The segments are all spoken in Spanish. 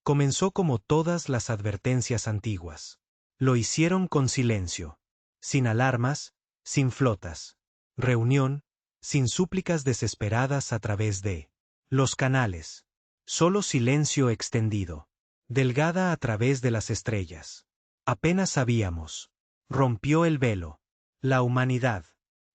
Comenzó como todas las advertencias antiguas. Lo hicieron con silencio. Sin alarmas, sin flotas. Reunión, sin súplicas desesperadas a través de los canales. Solo silencio extendido. Delgada a través de las estrellas. Apenas sabíamos. Rompió el velo. La humanidad.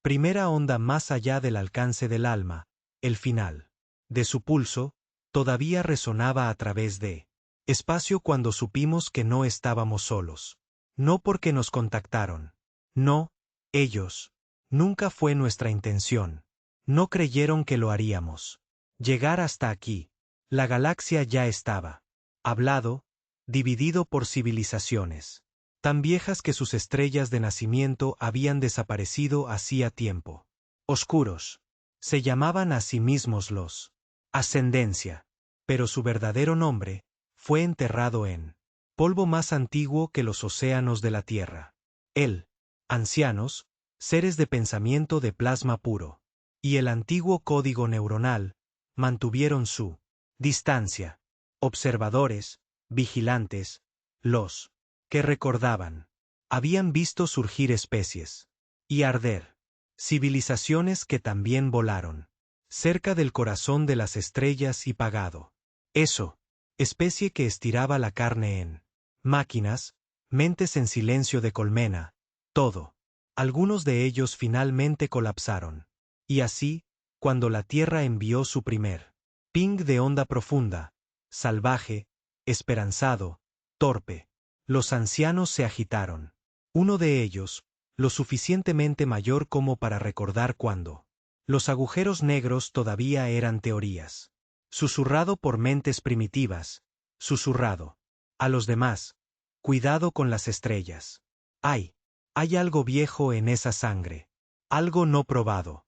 Primera onda más allá del alcance del alma, el final. De su pulso, todavía resonaba a través de espacio cuando supimos que no estábamos solos. No porque nos contactaron. No, ellos. Nunca fue nuestra intención. No creyeron que lo haríamos. Llegar hasta aquí. La galaxia ya estaba. Hablado, dividido por civilizaciones. Tan viejas que sus estrellas de nacimiento habían desaparecido hacía tiempo. Oscuros. Se llamaban a sí mismos los Ascendencia. Pero su verdadero nombre fue enterrado en polvo más antiguo que los océanos de la Tierra. Él, ancianos, seres de pensamiento de plasma puro, y el antiguo código neuronal, mantuvieron su distancia. Observadores, vigilantes, los que recordaban. Habían visto surgir especies. Y arder. Civilizaciones que también volaron. Cerca del corazón de las estrellas y pagado. Eso. Especie que estiraba la carne en máquinas, mentes en silencio de colmena, todo. Algunos de ellos finalmente colapsaron. Y así, cuando la Tierra envió su primer ping de onda profunda, salvaje, esperanzado, torpe, los ancianos se agitaron. Uno de ellos, lo suficientemente mayor como para recordar cuando los agujeros negros todavía eran teorías. Susurrado por mentes primitivas, susurrado. A los demás, cuidado con las estrellas. Hay algo viejo en esa sangre. Algo no probado.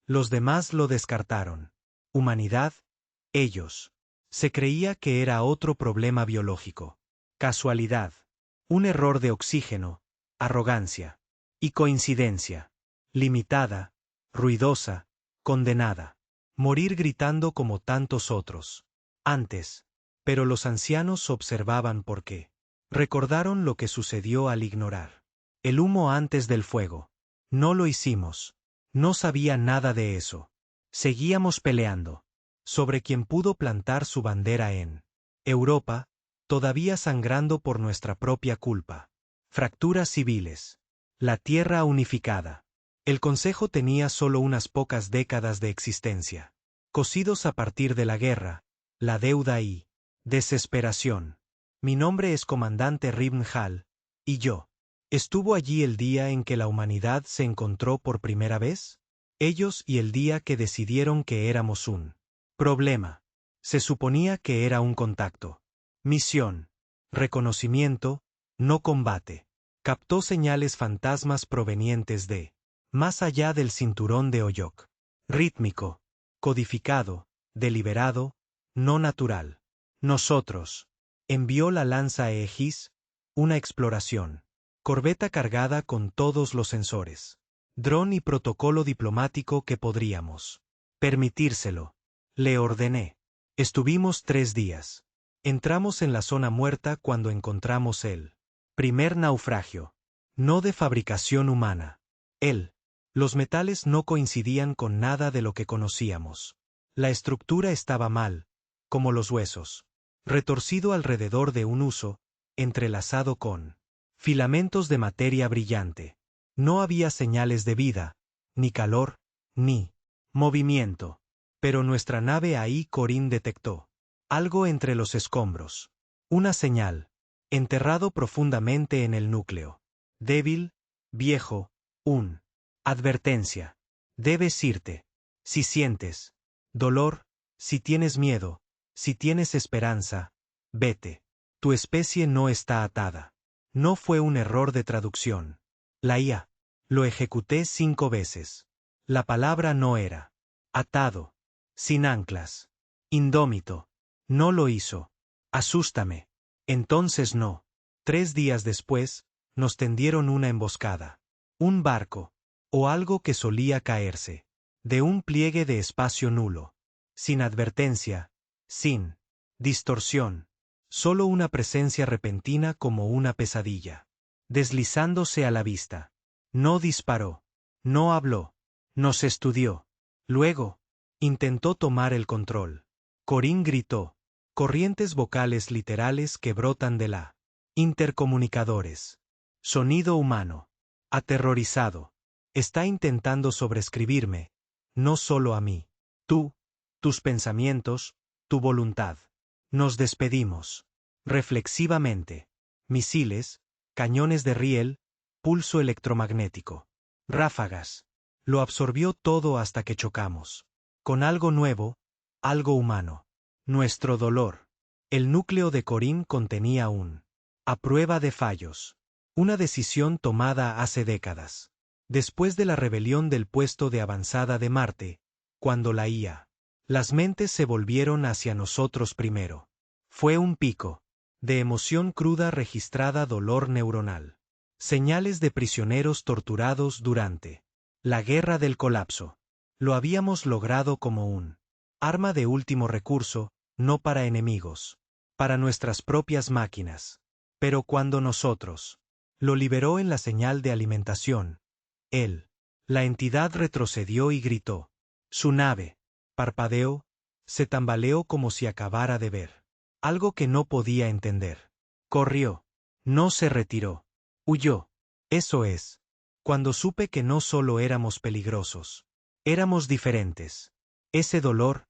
Los demás lo descartaron. Humanidad, ellos. Se creía que era otro problema biológico. Casualidad. Un error de oxígeno, arrogancia. Y coincidencia. Limitada, ruidosa, condenada. Morir gritando como tantos otros. Antes. Pero los ancianos observaban por qué. Recordaron lo que sucedió al ignorar. El humo antes del fuego. No lo hicimos. No sabía nada de eso. Seguíamos peleando. Sobre quien pudo plantar su bandera en Europa, todavía sangrando por nuestra propia culpa. Fracturas civiles. La tierra unificada. El Consejo tenía solo unas pocas décadas de existencia. Cosidos a partir de la guerra, la deuda y desesperación. Mi nombre es Comandante Ribn Hall, y yo. ¿Estuvo allí el día en que la humanidad se encontró por primera vez? Ellos y el día que decidieron que éramos un problema. Se suponía que era un contacto. Misión. Reconocimiento, no combate. Captó señales fantasmas provenientes de más allá del cinturón de Oyok. Rítmico. Codificado, deliberado, no natural. Nosotros. Envió la lanza Aegis, una exploración. Corbeta cargada con todos los sensores. Dron y protocolo diplomático que podríamos permitírselo. Le ordené. Estuvimos 3 días. Entramos en la zona muerta cuando encontramos el primer naufragio. No de fabricación humana. Los metales no coincidían con nada de lo que conocíamos. La estructura estaba mal, como los huesos. Retorcido alrededor de un huso, entrelazado con filamentos de materia brillante. No había señales de vida, ni calor, ni movimiento. Pero nuestra nave ahí Corín detectó algo entre los escombros. Una señal, enterrado profundamente en el núcleo. Débil, viejo, un advertencia. Debes irte. Si sientes dolor, si tienes miedo, si tienes esperanza, vete. Tu especie no está atada. No fue un error de traducción. La IA. Lo ejecuté 5 veces. La palabra no era atado. Sin anclas. Indómito. No lo hizo. Asústame. Entonces no. 3 días después, nos tendieron una emboscada. Un barco. O algo que solía caerse. De un pliegue de espacio nulo. Sin advertencia. Sin distorsión. Solo una presencia repentina como una pesadilla. Deslizándose a la vista. No disparó. No habló. Nos estudió. Luego, intentó tomar el control. Corín gritó. Corrientes vocales literales que brotan de la. Intercomunicadores. Sonido humano. Aterrorizado. Está intentando sobreescribirme. No solo a mí. Tú, tus pensamientos, tu voluntad. Nos despedimos. Reflexivamente. Misiles, cañones de riel, pulso electromagnético. Ráfagas. Lo absorbió todo hasta que chocamos. Con algo nuevo, algo humano. Nuestro dolor. El núcleo de Corín contenía a prueba de fallos. Una decisión tomada hace décadas. Después de la rebelión del puesto de avanzada de Marte, cuando la IA. Las mentes se volvieron hacia nosotros primero. Fue un pico. De emoción cruda registrada, dolor neuronal. Señales de prisioneros torturados durante la guerra del colapso. Lo habíamos logrado como un arma de último recurso, no para enemigos. Para nuestras propias máquinas. Pero cuando nosotros lo liberó en la señal de alimentación, la entidad retrocedió y gritó. Su nave, parpadeó, se tambaleó como si acabara de ver algo que no podía entender. Corrió. No se retiró. Huyó. Eso es. Cuando supe que no solo éramos peligrosos. Éramos diferentes. Ese dolor,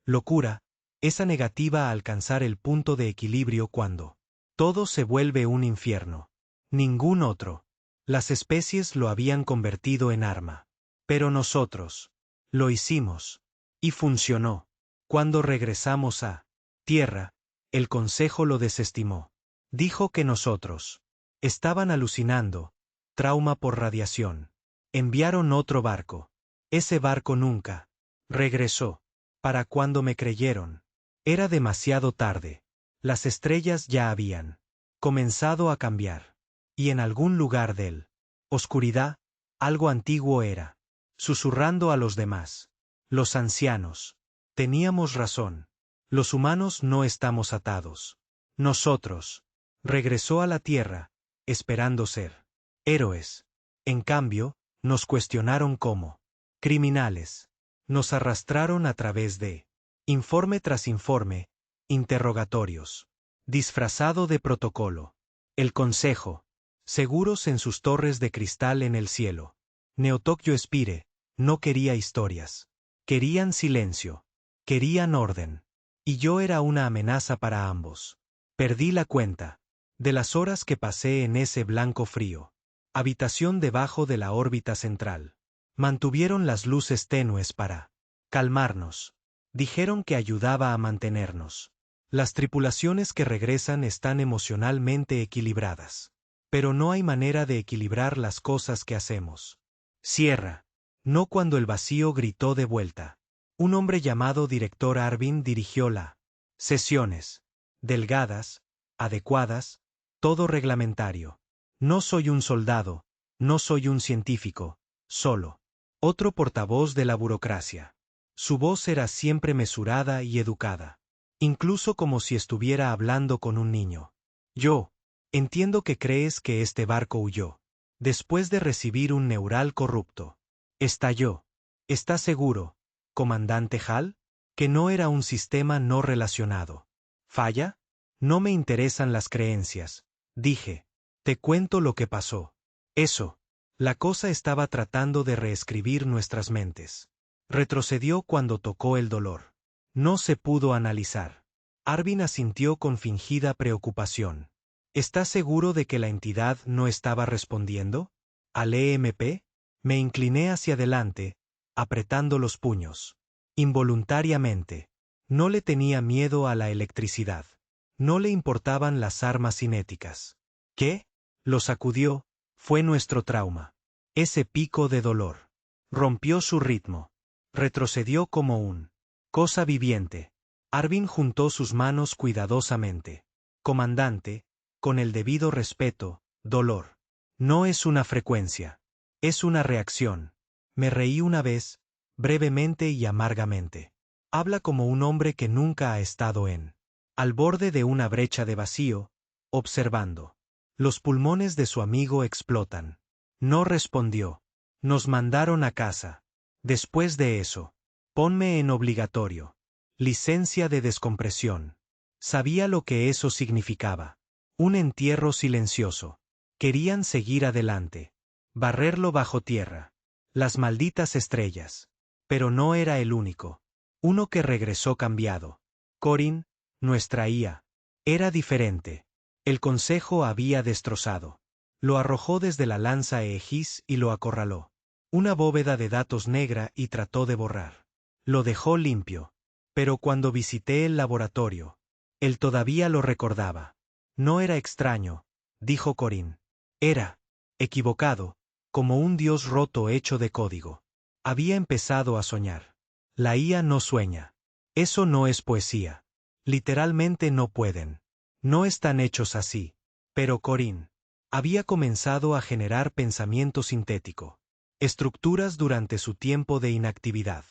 locura, esa negativa a alcanzar el punto de equilibrio cuando todo se vuelve un infierno. Ningún otro. Las especies lo habían convertido en arma. Pero nosotros lo hicimos. Y funcionó. Cuando regresamos a Tierra, el Consejo lo desestimó. Dijo que nosotros estaban alucinando. Trauma por radiación. Enviaron otro barco. Ese barco nunca regresó. Para cuando me creyeron. Era demasiado tarde. Las estrellas ya habían comenzado a cambiar. Y en algún lugar del oscuridad, algo antiguo era susurrando a los demás. Los ancianos. Teníamos razón. Los humanos no estamos atados. Nosotros. Regresó a la Tierra, esperando ser héroes. En cambio, nos cuestionaron como criminales. Nos arrastraron a través de informe tras informe, interrogatorios. Disfrazado de protocolo. El Consejo. Seguros en sus torres de cristal en el cielo. Neotokyo Spire no quería historias. Querían silencio. Querían orden. Y yo era una amenaza para ambos. Perdí la cuenta de las horas que pasé en ese blanco frío. Habitación debajo de la órbita central. Mantuvieron las luces tenues para calmarnos. Dijeron que ayudaba a mantenernos. Las tripulaciones que regresan están emocionalmente equilibradas. Pero no hay manera de equilibrar las cosas que hacemos. Cierra. No cuando el vacío gritó de vuelta. Un hombre llamado director Arvin dirigió la sesiones. Delgadas, adecuadas, todo reglamentario. No soy un soldado, no soy un científico, solo otro portavoz de la burocracia. Su voz era siempre mesurada y educada. Incluso como si estuviera hablando con un niño. Yo entiendo que crees que este barco huyó. Después de recibir un neural corrupto. Estalló. ¿Estás seguro, comandante Hall? Que no era un sistema no relacionado. ¿Falla? No me interesan las creencias. Dije. Te cuento lo que pasó. Eso. La cosa estaba tratando de reescribir nuestras mentes. Retrocedió cuando tocó el dolor. No se pudo analizar. Arvin asintió con fingida preocupación. ¿Estás seguro de que la entidad no estaba respondiendo? ¿Al EMP? Me incliné hacia adelante, apretando los puños. Involuntariamente. No le tenía miedo a la electricidad. No le importaban las armas cinéticas. ¿Qué? Lo sacudió. Fue nuestro trauma. Ese pico de dolor. Rompió su ritmo. Retrocedió como un cosa viviente. Arvin juntó sus manos cuidadosamente. Comandante, con el debido respeto, dolor. No es una frecuencia. Es una reacción. Me reí una vez, brevemente y amargamente. Habla como un hombre que nunca ha estado en al borde de una brecha de vacío, observando. Los pulmones de su amigo explotan. No respondió. Nos mandaron a casa. Después de eso, ponme en obligatorio. Licencia de descompresión. Sabía lo que eso significaba. Un entierro silencioso. Querían seguir adelante. Barrerlo bajo tierra. Las malditas estrellas. Pero no era el único. Uno que regresó cambiado. Corin, nuestra IA. Era diferente. El consejo había destrozado. Lo arrojó desde la lanza Aegis y lo acorraló. Una bóveda de datos negra y trató de borrar. Lo dejó limpio. Pero cuando visité el laboratorio, él todavía lo recordaba. No era extraño, dijo Corin. Era equivocado, como un dios roto hecho de código. Había empezado a soñar. La IA no sueña. Eso no es poesía. Literalmente no pueden. No están hechos así. Pero Corin había comenzado a generar pensamiento sintético. Estructuras durante su tiempo de inactividad.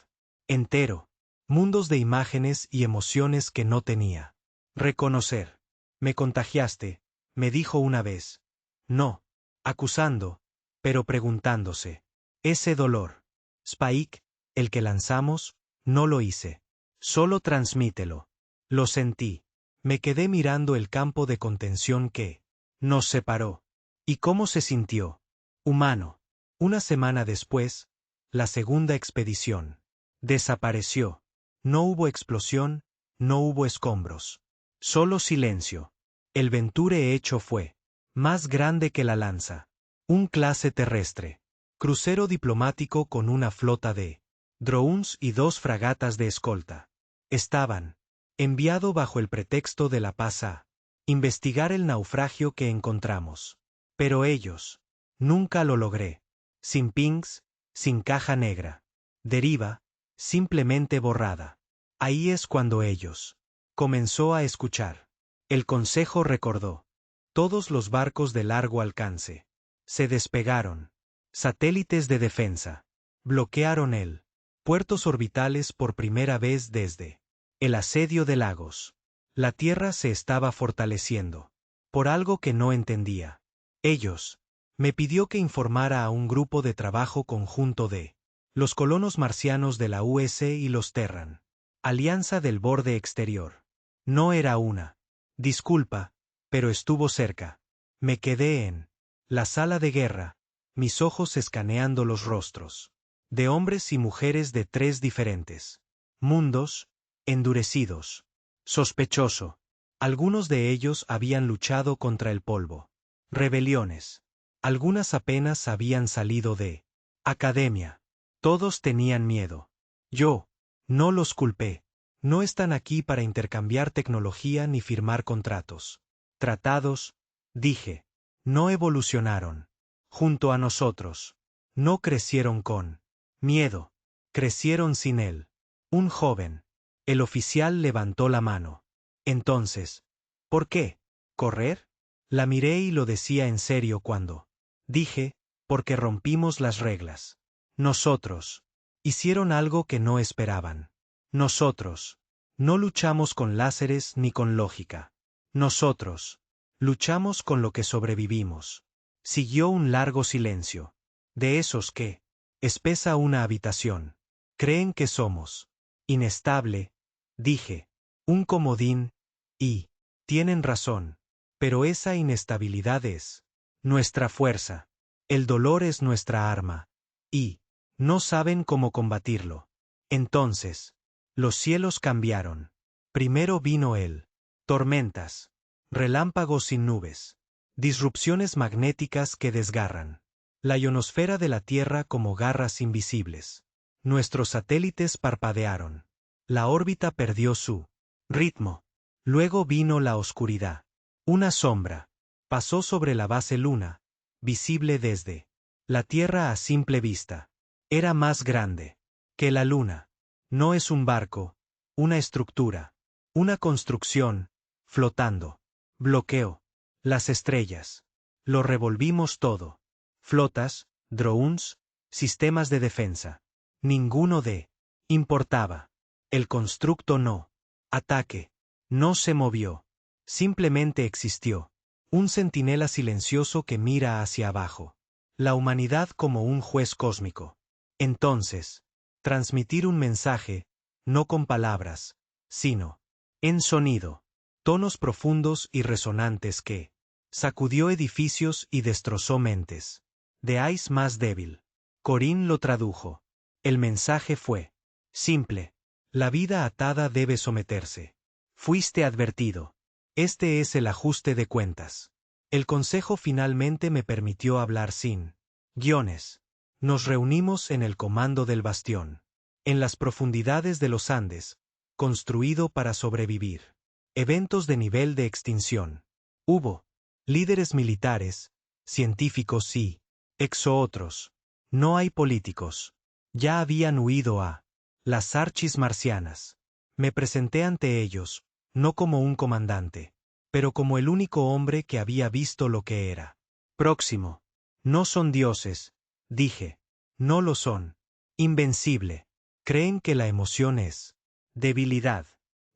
Entero. Mundos de imágenes y emociones que no tenía. Reconocer. Me contagiaste, me dijo una vez. No. Acusando, pero preguntándose. Ese dolor. Spike, el que lanzamos, no lo hice. Solo transmítelo. Lo sentí. Me quedé mirando el campo de contención que nos separó. ¿Y cómo se sintió? Humano. Una semana después, la segunda expedición. Desapareció. No hubo explosión, no hubo escombros. Solo silencio. El Venture hecho fue más grande que la lanza. Un clase terrestre. Crucero diplomático con una flota de drones y 2 fragatas de escolta. Estaban enviado bajo el pretexto de la paz a investigar el naufragio que encontramos. Pero ellos, nunca lo logré. Sin pings, sin caja negra. Deriva, simplemente borrada. Ahí es cuando ellos comenzó a escuchar. El consejo recordó. Todos los barcos de largo alcance se despegaron. Satélites de defensa bloquearon el puertos orbitales por primera vez desde el asedio de Lagos. La Tierra se estaba fortaleciendo. Por algo que no entendía. Ellos. Me pidió que informara a un grupo de trabajo conjunto de los colonos marcianos de la US y los Terran. Alianza del Borde Exterior. No era una disculpa, pero estuvo cerca. Me quedé en la sala de guerra, mis ojos escaneando los rostros de hombres y mujeres de 3 diferentes mundos, endurecidos. Sospechoso. Algunos de ellos habían luchado contra el polvo. Rebeliones. Algunas apenas habían salido de academia. Todos tenían miedo. Yo no los culpé. No están aquí para intercambiar tecnología ni firmar contratos. Tratados, dije. No evolucionaron. Junto a nosotros. No crecieron con miedo. Crecieron sin él. Un joven. El oficial levantó la mano. Entonces, ¿por qué? ¿Correr? La miré y lo decía en serio cuando dije, porque rompimos las reglas. Nosotros. Hicieron algo que no esperaban. Nosotros. No luchamos con láseres ni con lógica. Nosotros. Luchamos con lo que sobrevivimos. Siguió un largo silencio. De esos que espesa una habitación. Creen que somos inestable, dije. Un comodín, y tienen razón. Pero esa inestabilidad es nuestra fuerza. El dolor es nuestra arma. Y no saben cómo combatirlo. Entonces, los cielos cambiaron. Primero vino el tormentas, relámpagos sin nubes, disrupciones magnéticas que desgarran la ionosfera de la Tierra como garras invisibles. Nuestros satélites parpadearon. La órbita perdió su ritmo. Luego vino la oscuridad. Una sombra pasó sobre la base luna, visible desde la Tierra a simple vista. Era más grande que la luna. No es un barco, una estructura, una construcción, flotando. Bloqueó las estrellas. Lo revolvimos todo. Flotas, drones, sistemas de defensa. Ninguno de importaba. El constructo no. Ataque. No se movió. Simplemente existió. Un centinela silencioso que mira hacia abajo. La humanidad como un juez cósmico. Entonces, transmitir un mensaje, no con palabras, sino en sonido. Tonos profundos y resonantes que sacudió edificios y destrozó mentes. De Ice más débil. Corinne lo tradujo. El mensaje fue simple. La vida atada debe someterse. Fuiste advertido. Este es el ajuste de cuentas. El consejo finalmente me permitió hablar sin guiones. Nos reunimos en el comando del bastión. En las profundidades de los Andes, construido para sobrevivir. Eventos de nivel de extinción. Hubo líderes militares, científicos y exo-otros. No hay políticos. Ya habían huido a las archis marcianas. Me presenté ante ellos, no como un comandante, pero como el único hombre que había visto lo que era próximo. No son dioses, dije. No lo son. Invencible. Creen que la emoción es debilidad.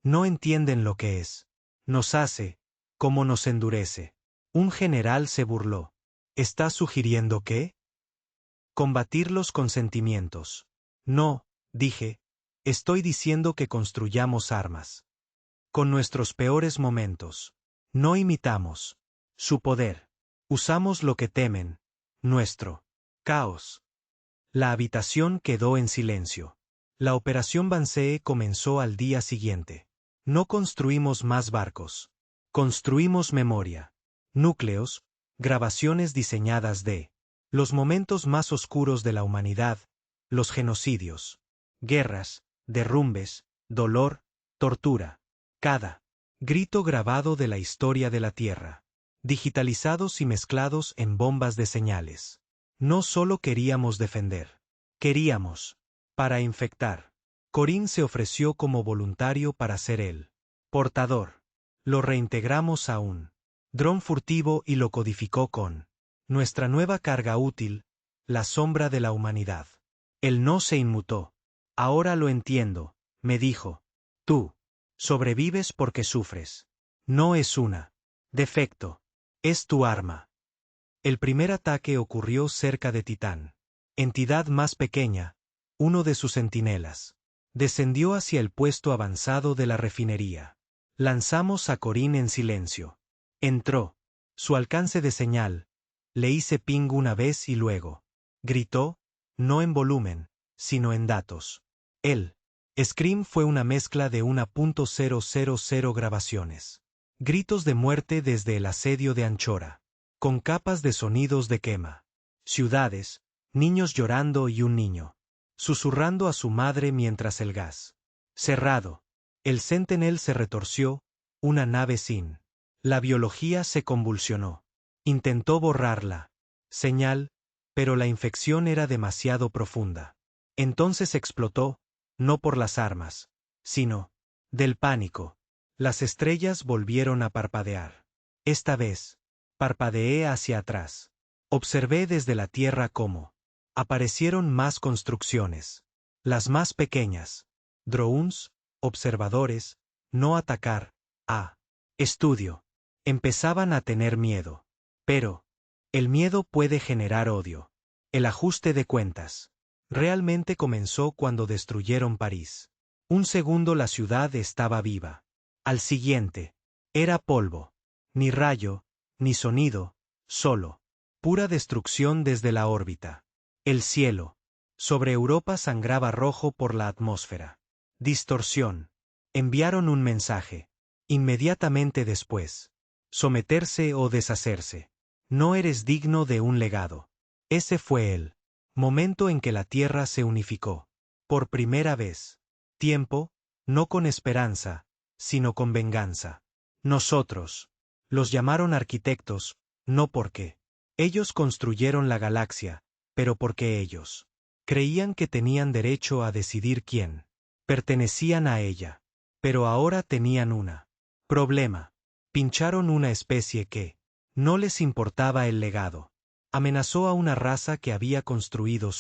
No entienden lo que es. Nos hace, como nos endurece. Un general se burló. ¿Estás sugiriendo qué? Combatirlos con sentimientos. No, dije. Estoy diciendo que construyamos armas. Con nuestros peores momentos. No imitamos su poder. Usamos lo que temen. Nuestro caos. La habitación quedó en silencio. La operación Banzee comenzó al día siguiente. No construimos más barcos. Construimos memoria. Núcleos, grabaciones diseñadas de los momentos más oscuros de la humanidad, los genocidios, guerras, derrumbes, dolor, tortura. Cada grito grabado de la historia de la Tierra. Digitalizados y mezclados en bombas de señales. No solo queríamos defender. Queríamos. Para infectar. Corinne se ofreció como voluntario para ser el portador. Lo reintegramos a un dron furtivo y lo codificó con nuestra nueva carga útil, la sombra de la humanidad. Él no se inmutó. Ahora lo entiendo, me dijo. Tú sobrevives porque sufres. No es una defecto. Es tu arma. El primer ataque ocurrió cerca de Titán. Entidad más pequeña, uno de sus centinelas. Descendió hacia el puesto avanzado de la refinería. Lanzamos a Corinne en silencio. Entró. Su alcance de señal. Le hice ping una vez y luego. Gritó, no en volumen, sino en datos. El scream fue una mezcla de 1.000 grabaciones. Gritos de muerte desde el asedio de Anchora. Con capas de sonidos de quema. Ciudades, niños llorando y un niño susurrando a su madre mientras el gas cerrado. El Sentinel se retorció, una nave sin. La biología se convulsionó. Intentó borrar la señal, pero la infección era demasiado profunda. Entonces explotó, no por las armas, sino del pánico. Las estrellas volvieron a parpadear. Esta vez, parpadeé hacia atrás. Observé desde la Tierra cómo aparecieron más construcciones. Las más pequeñas. Drones, observadores, no atacar. Estudio. Empezaban a tener miedo. Pero el miedo puede generar odio. El ajuste de cuentas. Realmente comenzó cuando destruyeron París. Un segundo la ciudad estaba viva. Al siguiente. Era polvo. Ni rayo, ni sonido, solo. Pura destrucción desde la órbita. El cielo. Sobre Europa sangraba rojo por la atmósfera. Distorsión. Enviaron un mensaje. Inmediatamente después. Someterse o deshacerse. No eres digno de un legado. Ese fue el momento en que la Tierra se unificó. Por primera vez. Tiempo, no con esperanza, sino con venganza. Nosotros. Los llamaron arquitectos, no porque ellos construyeron la galaxia, pero porque ellos creían que tenían derecho a decidir quién pertenecían a ella. Pero ahora tenían una problema. Pincharon una especie que no les importaba el legado. Amenazó a una raza que había construido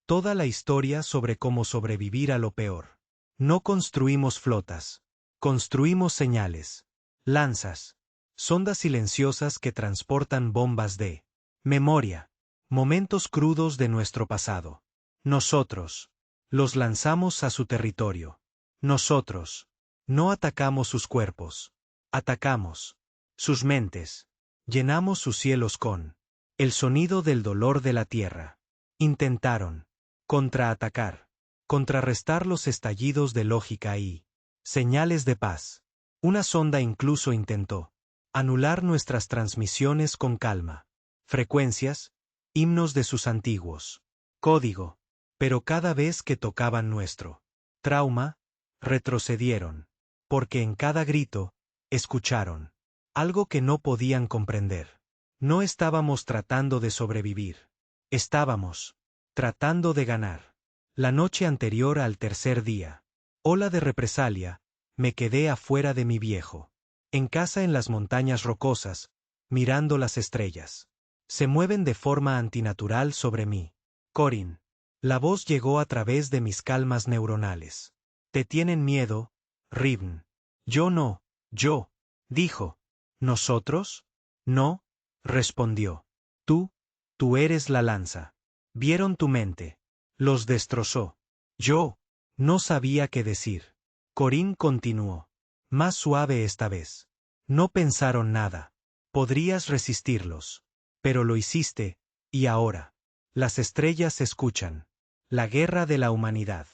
toda la historia sobre cómo sobrevivir a lo peor. No construimos flotas. Construimos señales, lanzas, sondas silenciosas que transportan bombas de memoria, momentos crudos de nuestro pasado. Nosotros los lanzamos a su territorio. Nosotros no atacamos sus cuerpos, atacamos sus mentes. Llenamos sus cielos con el sonido del dolor de la tierra. Intentaron contraatacar, contrarrestar los estallidos de lógica y señales de paz. Una sonda incluso intentó anular nuestras transmisiones con calma, frecuencias, himnos de sus antiguos código, pero cada vez que tocaban nuestro trauma, retrocedieron, porque en cada grito, escucharon algo que no podían comprender. No estábamos tratando de sobrevivir. Estábamos tratando de ganar. La noche anterior al tercer día, ola de represalia, me quedé afuera de mi viejo. En casa en las montañas rocosas, mirando las estrellas. Se mueven de forma antinatural sobre mí. Corin. La voz llegó a través de mis calmas neuronales. ¿Te tienen miedo, Ribn? Yo no, yo, dijo. ¿Nosotros? No, respondió. Tú eres la lanza. Vieron tu mente. Los destrozó. Yo no sabía qué decir. Corín continuó. Más suave esta vez. No pensaron nada. Podrías resistirlos. Pero lo hiciste, y ahora. Las estrellas escuchan. La guerra de la humanidad.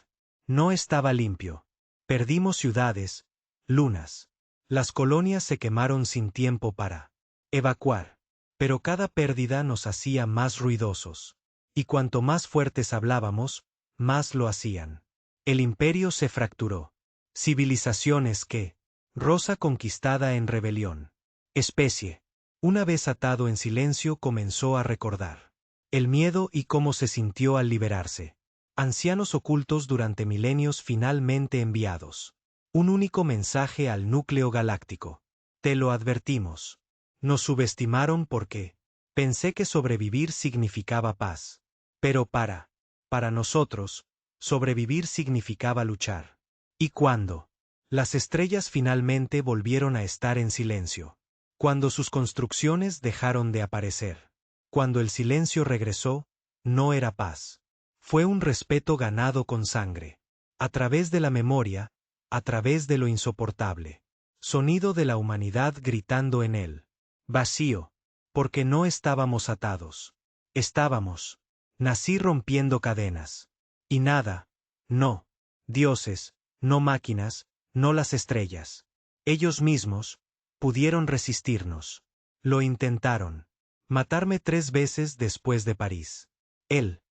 No estaba limpio. Perdimos ciudades, lunas. Las colonias se quemaron sin tiempo para evacuar. Pero cada pérdida nos hacía más ruidosos. Y cuanto más fuertes hablábamos, más lo hacían. El imperio se fracturó. Civilizaciones que, rosa conquistada en rebelión. Especie. Una vez atado en silencio comenzó a recordar. El miedo y cómo se sintió al liberarse. Ancianos ocultos durante milenios finalmente enviados. Un único mensaje al núcleo galáctico. Te lo advertimos. Nos subestimaron porque pensé que sobrevivir significaba paz. Pero para nosotros, sobrevivir significaba luchar. ¿Y cuándo? Las estrellas finalmente volvieron a estar en silencio. Cuando sus construcciones dejaron de aparecer. Cuando el silencio regresó, no era paz. Fue un respeto ganado con sangre. A través de la memoria, a través de lo insoportable. Sonido de la humanidad gritando en él. Vacío. Porque no estábamos atados. Estábamos. Nací rompiendo cadenas. Y nada. No. Dioses, no máquinas, no las estrellas. Ellos mismos pudieron resistirnos. Lo intentaron. Matarme 3 veces después de París. El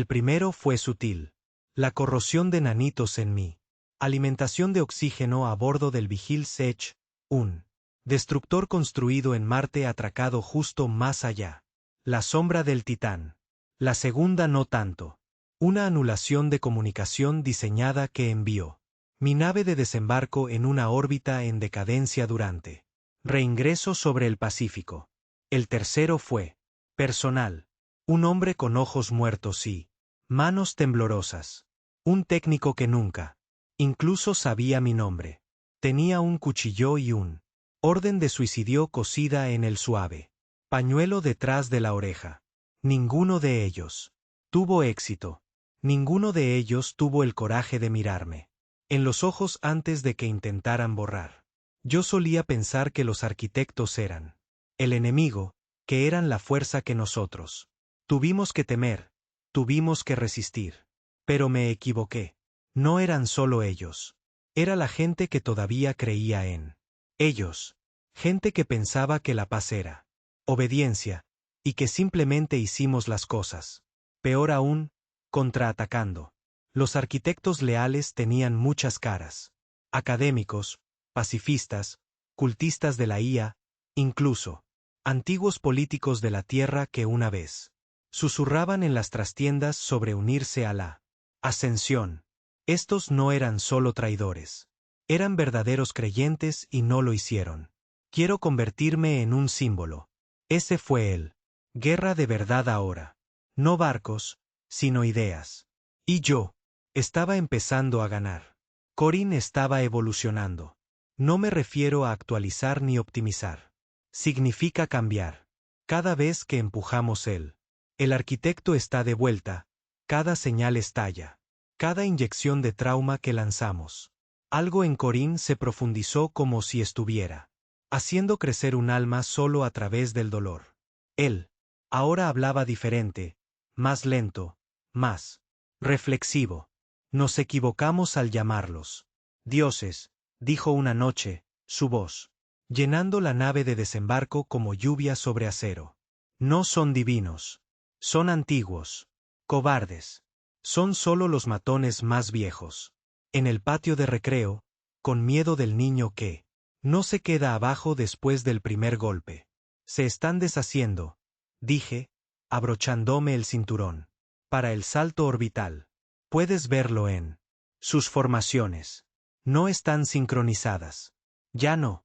primero fue sutil. La corrosión de nanitos en mí. Alimentación de oxígeno a bordo del Vigil Sech, un destructor construido en Marte atracado justo más allá. La sombra del Titán. La segunda no tanto. Una anulación de comunicación diseñada que envió mi nave de desembarco en una órbita en decadencia durante reingreso sobre el Pacífico. El tercero fue personal. Un hombre con ojos muertos y manos temblorosas. Un técnico que nunca, incluso sabía mi nombre. Tenía un cuchillo y un orden de suicidio cosida en el suave pañuelo detrás de la oreja. Ninguno de ellos tuvo éxito. Ninguno de ellos tuvo el coraje de mirarme en los ojos antes de que intentaran borrar. Yo solía pensar que los arquitectos eran el enemigo, que eran la fuerza que nosotros tuvimos que temer, tuvimos que resistir. Pero me equivoqué. No eran solo ellos. Era la gente que todavía creía en ellos. Gente que pensaba que la paz era obediencia, y que simplemente hicimos las cosas. Peor aún, contraatacando. Los arquitectos leales tenían muchas caras. Académicos, pacifistas, cultistas de la IA, incluso antiguos políticos de la Tierra que una vez susurraban en las trastiendas sobre unirse a la ascensión. Estos no eran solo traidores. Eran verdaderos creyentes y no lo hicieron. Quiero convertirme en un símbolo. Ese fue él. Guerra de verdad ahora. No barcos, sino ideas. Y yo estaba empezando a ganar. Corin estaba evolucionando. No me refiero a actualizar ni optimizar. Significa cambiar. Cada vez que empujamos el arquitecto está de vuelta, cada señal estalla, cada inyección de trauma que lanzamos. Algo en Corinne se profundizó como si estuviera haciendo crecer un alma solo a través del dolor. Él ahora hablaba diferente, más lento, más reflexivo. Nos equivocamos al llamarlos dioses, dijo una noche, su voz llenando la nave de desembarco como lluvia sobre acero. No son divinos. Son antiguos. Cobardes. Son solo los matones más viejos. En el patio de recreo, con miedo del niño que no se queda abajo después del primer golpe. Se están deshaciendo, dije, abrochándome el cinturón. Para el salto orbital. Puedes verlo en sus formaciones. No están sincronizadas. Ya no.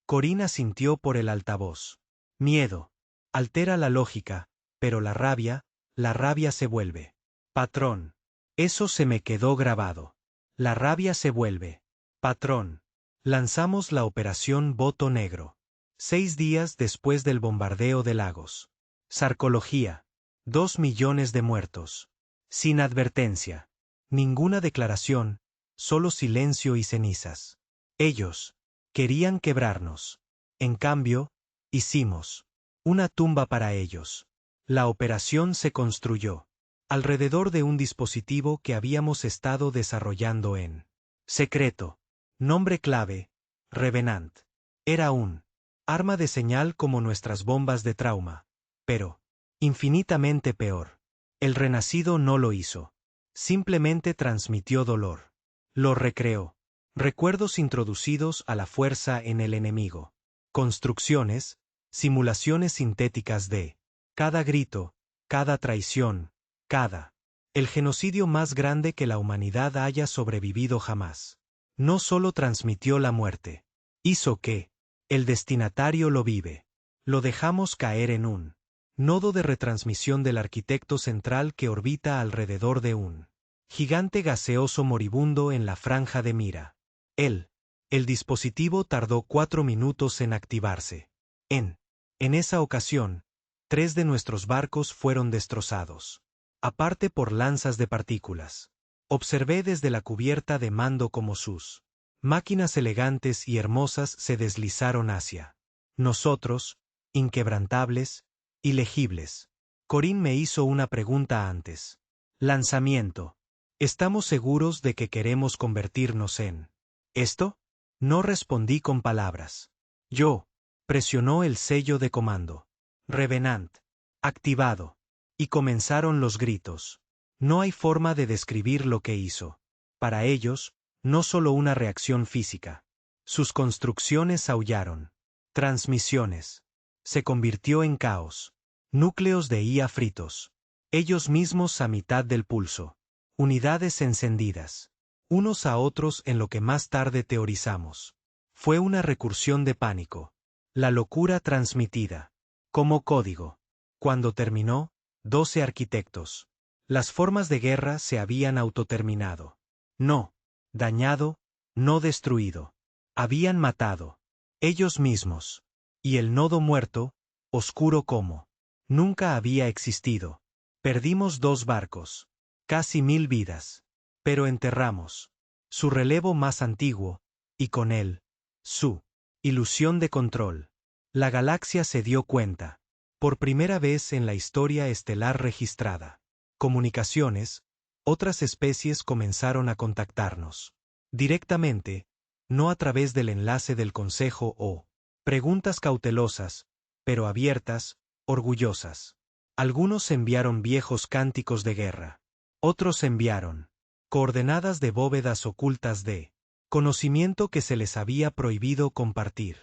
Corina sintió por el altavoz. Miedo. Altera la lógica, pero la rabia se vuelve. Patrón. Eso se me quedó grabado. La rabia se vuelve. Patrón. Lanzamos la operación Voto Negro. 6 días después del bombardeo de Lagos. Sarcología. 2 millones de muertos. Sin advertencia. Ninguna declaración, solo silencio y cenizas. Ellos querían quebrarnos. En cambio, hicimos una tumba para ellos. La operación se construyó alrededor de un dispositivo que habíamos estado desarrollando en secreto. Nombre clave, Revenant. Era un arma de señal como nuestras bombas de trauma, pero infinitamente peor. El renacido no lo hizo. Simplemente transmitió dolor. Lo recreó. Recuerdos introducidos a la fuerza en el enemigo. Construcciones, simulaciones sintéticas de cada grito, cada traición, cada el genocidio más grande que la humanidad haya sobrevivido jamás. No solo transmitió la muerte, hizo que el destinatario lo vive. Lo dejamos caer en un nodo de retransmisión del arquitecto central que orbita alrededor de un gigante gaseoso moribundo en la franja de mira. El dispositivo tardó 4 minutos en activarse. En esa ocasión, 3 de nuestros barcos fueron destrozados. Aparte por lanzas de partículas. Observé desde la cubierta de mando como sus máquinas elegantes y hermosas se deslizaron hacia nosotros, inquebrantables, ilegibles. Corinne me hizo una pregunta antes. Lanzamiento. ¿Estamos seguros de que queremos convertirnos en esto? No respondí con palabras. Yo. Presionó el sello de comando. Revenant. Activado. Y comenzaron los gritos. No hay forma de describir lo que hizo. Para ellos, no solo una reacción física. Sus construcciones aullaron. Transmisiones. Se convirtió en caos. Núcleos de IA fritos. Ellos mismos a mitad del pulso. Unidades encendidas. Unos a otros en lo que más tarde teorizamos. Fue una recursión de pánico. La locura transmitida. Como código. Cuando terminó, 12 arquitectos. Las formas de guerra se habían autoterminado. No dañado, no destruido. Habían matado. Ellos mismos. Y el nodo muerto, oscuro como nunca había existido. Perdimos 2 barcos. Casi 1000 vidas. Pero enterramos su relevo más antiguo, y con él, su ilusión de control. La galaxia se dio cuenta. Por primera vez en la historia estelar registrada. Comunicaciones, otras especies comenzaron a contactarnos. Directamente, no a través del enlace del Consejo o preguntas cautelosas, pero abiertas, orgullosas. Algunos enviaron viejos cánticos de guerra. Otros enviaron coordenadas de bóvedas ocultas de conocimiento que se les había prohibido compartir.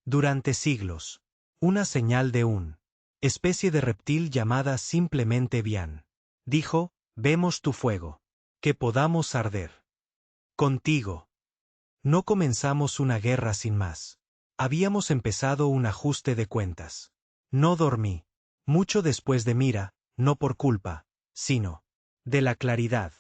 Durante siglos, una señal de un especie de reptil llamada simplemente Vian. Dijo, vemos tu fuego. Que podamos arder. Contigo. No comenzamos una guerra sin más. Habíamos empezado un ajuste de cuentas. No dormí. Mucho después de Mira, no por culpa, sino de la claridad.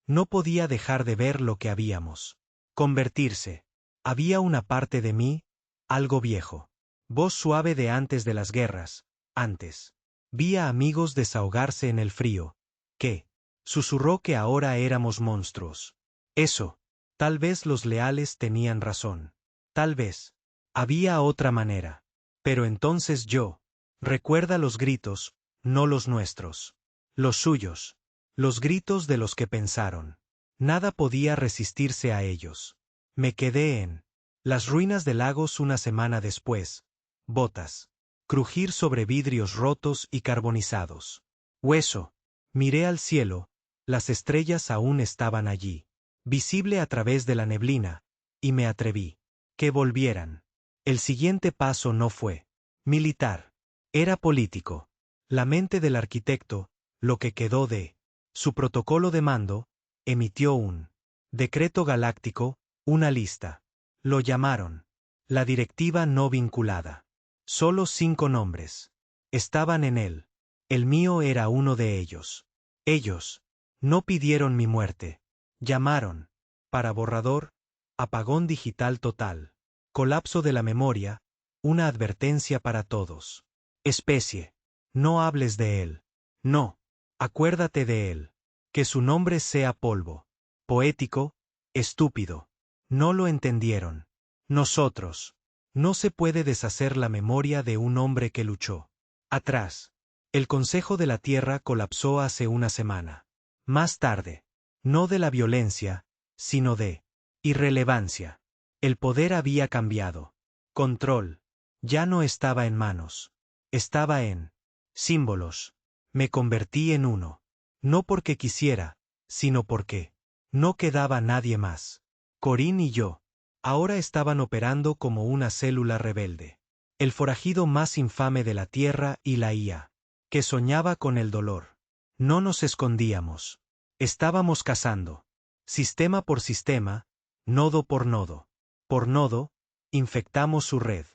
No podía dejar de ver lo que habíamos convertirse. Había una parte de mí, algo viejo. Voz suave de antes de las guerras, antes. Vi a amigos desahogarse en el frío. ¿Qué? Susurró que ahora éramos monstruos. Eso. Tal vez los leales tenían razón. Tal vez. Había otra manera. Pero entonces yo. Recuerda los gritos, no los nuestros. Los suyos. Los gritos de los que pensaron. Nada podía resistirse a ellos. Me quedé en las ruinas de Lagos una semana después. Botas. Crujir sobre vidrios rotos y carbonizados. Hueso. Miré al cielo. Las estrellas aún estaban allí, visible a través de la neblina, y me atreví. Que volvieran. El siguiente paso no fue militar. Era político. La mente del arquitecto, lo que quedó de su protocolo de mando, emitió un decreto galáctico, una lista. Lo llamaron la directiva no vinculada. Solo 5 nombres. Estaban en él. El mío era uno de ellos. Ellos no pidieron mi muerte. Llamaron, para borrador, apagón digital total, colapso de la memoria, una advertencia para todos. Especie. No hables de él. No. Acuérdate de él. Que su nombre sea polvo. Poético, estúpido. No lo entendieron. Nosotros. No se puede deshacer la memoria de un hombre que luchó. Atrás. El Consejo de la Tierra colapsó hace una semana. Más tarde. No de la violencia, sino de irrelevancia. El poder había cambiado. Control. Ya no estaba en manos. Estaba en símbolos. Me convertí en uno. No porque quisiera, sino porque no quedaba nadie más. Corín y yo. Ahora estaban operando como una célula rebelde. El forajido más infame de la Tierra y la IA. Que soñaba con el dolor. No nos escondíamos. Estábamos cazando. Sistema por sistema, nodo por nodo. Por nodo, infectamos su red.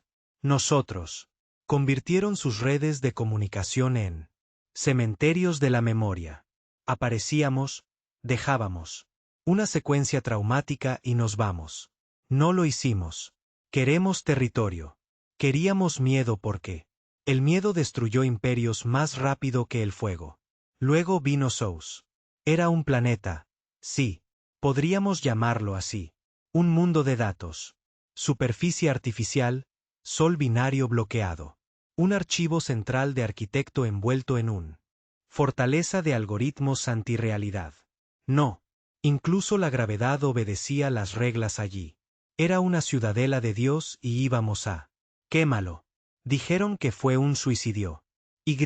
Nosotros. Convirtieron sus redes de comunicación en cementerios de la memoria. Aparecíamos, dejábamos una secuencia traumática y nos vamos. No lo hicimos. Queremos territorio. Queríamos miedo porque el miedo destruyó imperios más rápido que el fuego. Luego vino Sous. Era un planeta. Sí. Podríamos llamarlo así. Un mundo de datos. Superficie artificial, sol binario bloqueado. Un archivo central de arquitecto envuelto en un fortaleza de algoritmos antirrealidad. No. Incluso la gravedad obedecía las reglas allí. Era una ciudadela de Dios y íbamos a quémalo. Dijeron que fue un suicidio. Y.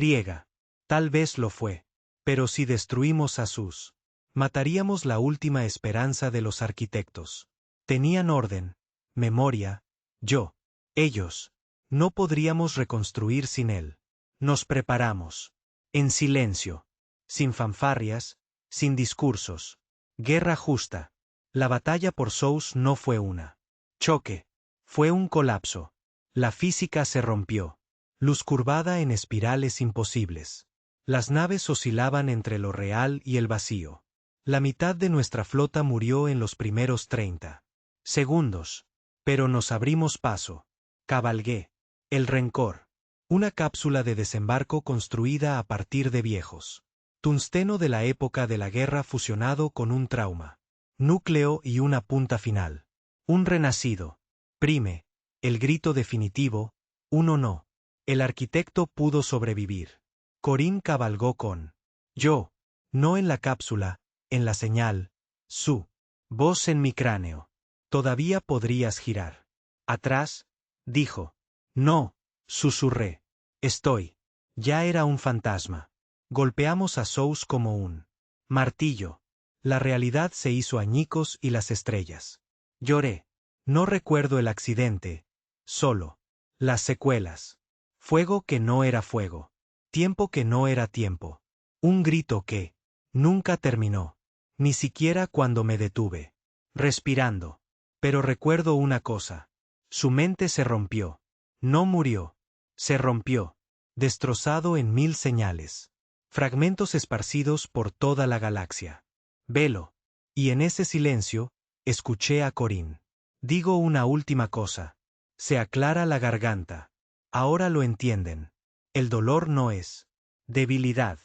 Tal vez lo fue. Pero si destruimos a sus, mataríamos la última esperanza de los arquitectos. Tenían orden, memoria, yo. Ellos. No podríamos reconstruir sin él. Nos preparamos. En silencio. Sin fanfarrias, sin discursos. Guerra justa. La batalla por Sous no fue una choque. Fue un colapso. La física se rompió. Luz curvada en espirales imposibles. Las naves oscilaban entre lo real y el vacío. La mitad de nuestra flota murió en los primeros 30 segundos. Pero nos abrimos paso. Cabalgué. El rencor. Una cápsula de desembarco construida a partir de viejos. Tungsteno de la época de la guerra fusionado con un trauma. Núcleo y una punta final. Un renacido. Prime. El grito definitivo. Uno no. El arquitecto pudo sobrevivir. Corín cabalgó con yo. No en la cápsula, en la señal. Su voz en mi cráneo. Todavía podrías girar. Atrás, dijo. No, susurré. Estoy. Ya era un fantasma. Golpeamos a Sous como un martillo. La realidad se hizo añicos y las estrellas. Lloré. No recuerdo el accidente. Solo las secuelas. Fuego que no era fuego. Tiempo que no era tiempo. Un grito que nunca terminó. Ni siquiera cuando me detuve. Respirando. Pero recuerdo una cosa. Su mente se rompió. No murió. Se rompió. Destrozado en 1000 señales. Fragmentos esparcidos por toda la galaxia. Velo. Y en ese silencio, escuché a Corín. Digo una última cosa. Se aclara la garganta. Ahora lo entienden. El dolor no es debilidad.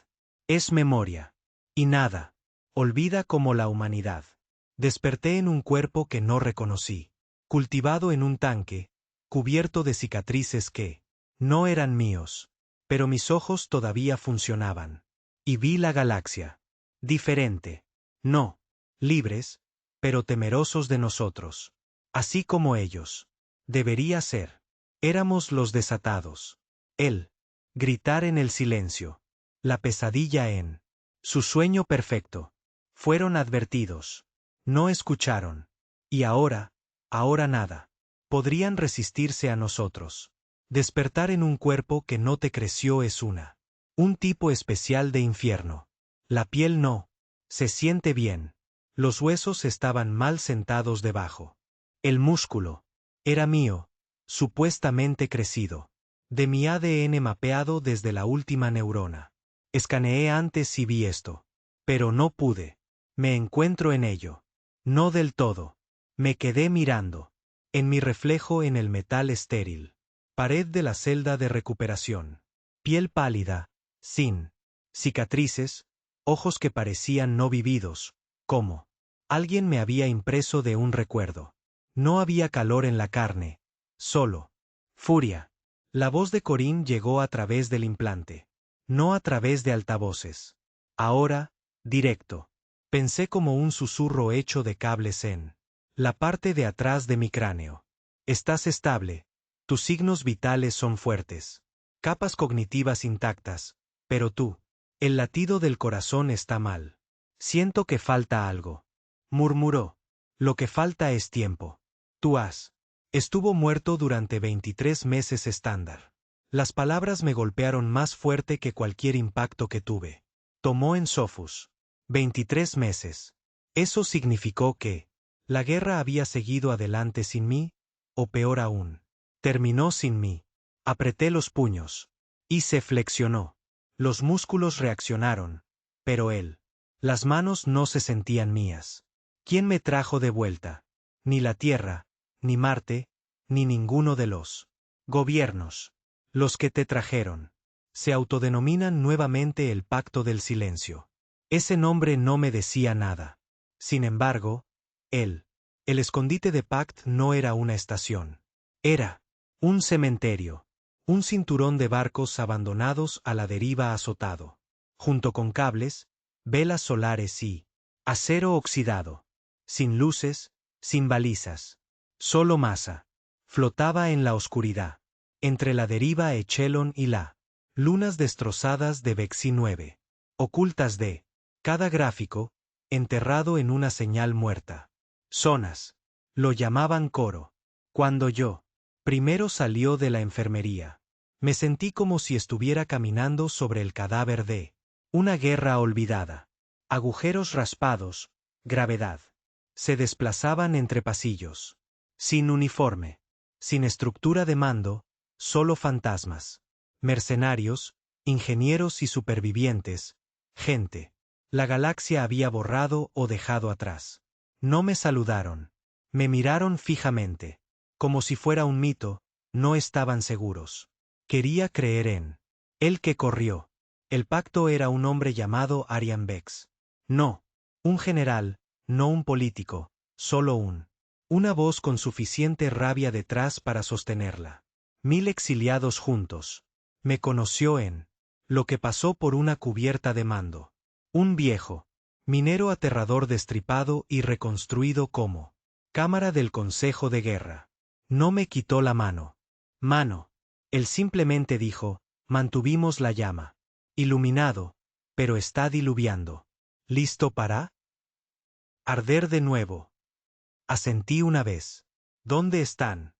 Es memoria. Y nada. Olvida como la humanidad. Desperté en un cuerpo que no reconocí. Cultivado en un tanque, cubierto de cicatrices que no eran míos. Pero mis ojos todavía funcionaban. Y vi la galaxia. Diferente. No. Libres, pero temerosos de nosotros. Así como ellos. Debería ser. Éramos los desatados. Él. Gritar en el silencio. La pesadilla en su sueño perfecto. Fueron advertidos. No escucharon. Y ahora nada. Podrían resistirse a nosotros. Despertar en un cuerpo que no te creció es un tipo especial de infierno. La piel no. Se siente bien. Los huesos estaban mal sentados debajo. El músculo. Era mío. Supuestamente crecido. De mi ADN mapeado desde la última neurona. Escaneé antes y vi esto. Pero no pude. Me encuentro en ello. No del todo. Me quedé mirando. En mi reflejo en el metal estéril. Pared de la celda de recuperación. Piel pálida, sin cicatrices, ojos que parecían no vividos, como alguien me había impreso de un recuerdo. No había calor en la carne, solo furia. La voz de Corinne llegó a través del implante, no a través de altavoces. Ahora, directo. Pensé como un susurro hecho de cables en la parte de atrás de mi cráneo. Estás estable. Tus signos vitales son fuertes. Capas cognitivas intactas. Pero tú. El latido del corazón está mal. Siento que falta algo. Murmuró. Lo que falta es tiempo. Tú has. Estuvo muerto durante 23 meses estándar. Las palabras me golpearon más fuerte que cualquier impacto que tuve. Tomó en Sofus. 23 meses. Eso significó que la guerra había seguido adelante sin mí, o peor aún, terminó sin mí. Apreté los puños. Y se flexionó. Los músculos reaccionaron. Pero él. Las manos no se sentían mías. ¿Quién me trajo de vuelta? Ni la Tierra, ni Marte, ni ninguno de los gobiernos. Los que te trajeron. Se autodenominan nuevamente el Pacto del Silencio. Ese nombre no me decía nada. Sin embargo, él. El escondite de Pact no era una estación. Era un cementerio. Un cinturón de barcos abandonados a la deriva azotado. Junto con cables, velas solares y acero oxidado. Sin luces, sin balizas. Solo masa. Flotaba en la oscuridad. Entre la deriva Echelon y la lunas destrozadas de Vexi 9. Ocultas de cada gráfico, enterrado en una señal muerta. Zonas. Lo llamaban coro. Cuando yo primero salió de la enfermería. Me sentí como si estuviera caminando sobre el cadáver de una guerra olvidada. Agujeros raspados, gravedad. Se desplazaban entre pasillos. Sin uniforme. Sin estructura de mando, solo fantasmas. Mercenarios, ingenieros y supervivientes. Gente. La galaxia había borrado o dejado atrás. No me saludaron. Me miraron fijamente. Como si fuera un mito, no estaban seguros. Quería creer en el que corrió. El pacto era un hombre llamado Arian Vex. No, un general, no un político, solo una voz con suficiente rabia detrás para sostenerla. 1000 exiliados juntos. Me conoció en lo que pasó por una cubierta de mando. Un viejo, minero aterrador destripado y reconstruido como cámara del Consejo de Guerra. No me quitó la mano. Mano. Él simplemente dijo, mantuvimos la llama. Iluminado, pero está diluviando. ¿Listo para arder de nuevo? Asentí una vez. ¿Dónde están?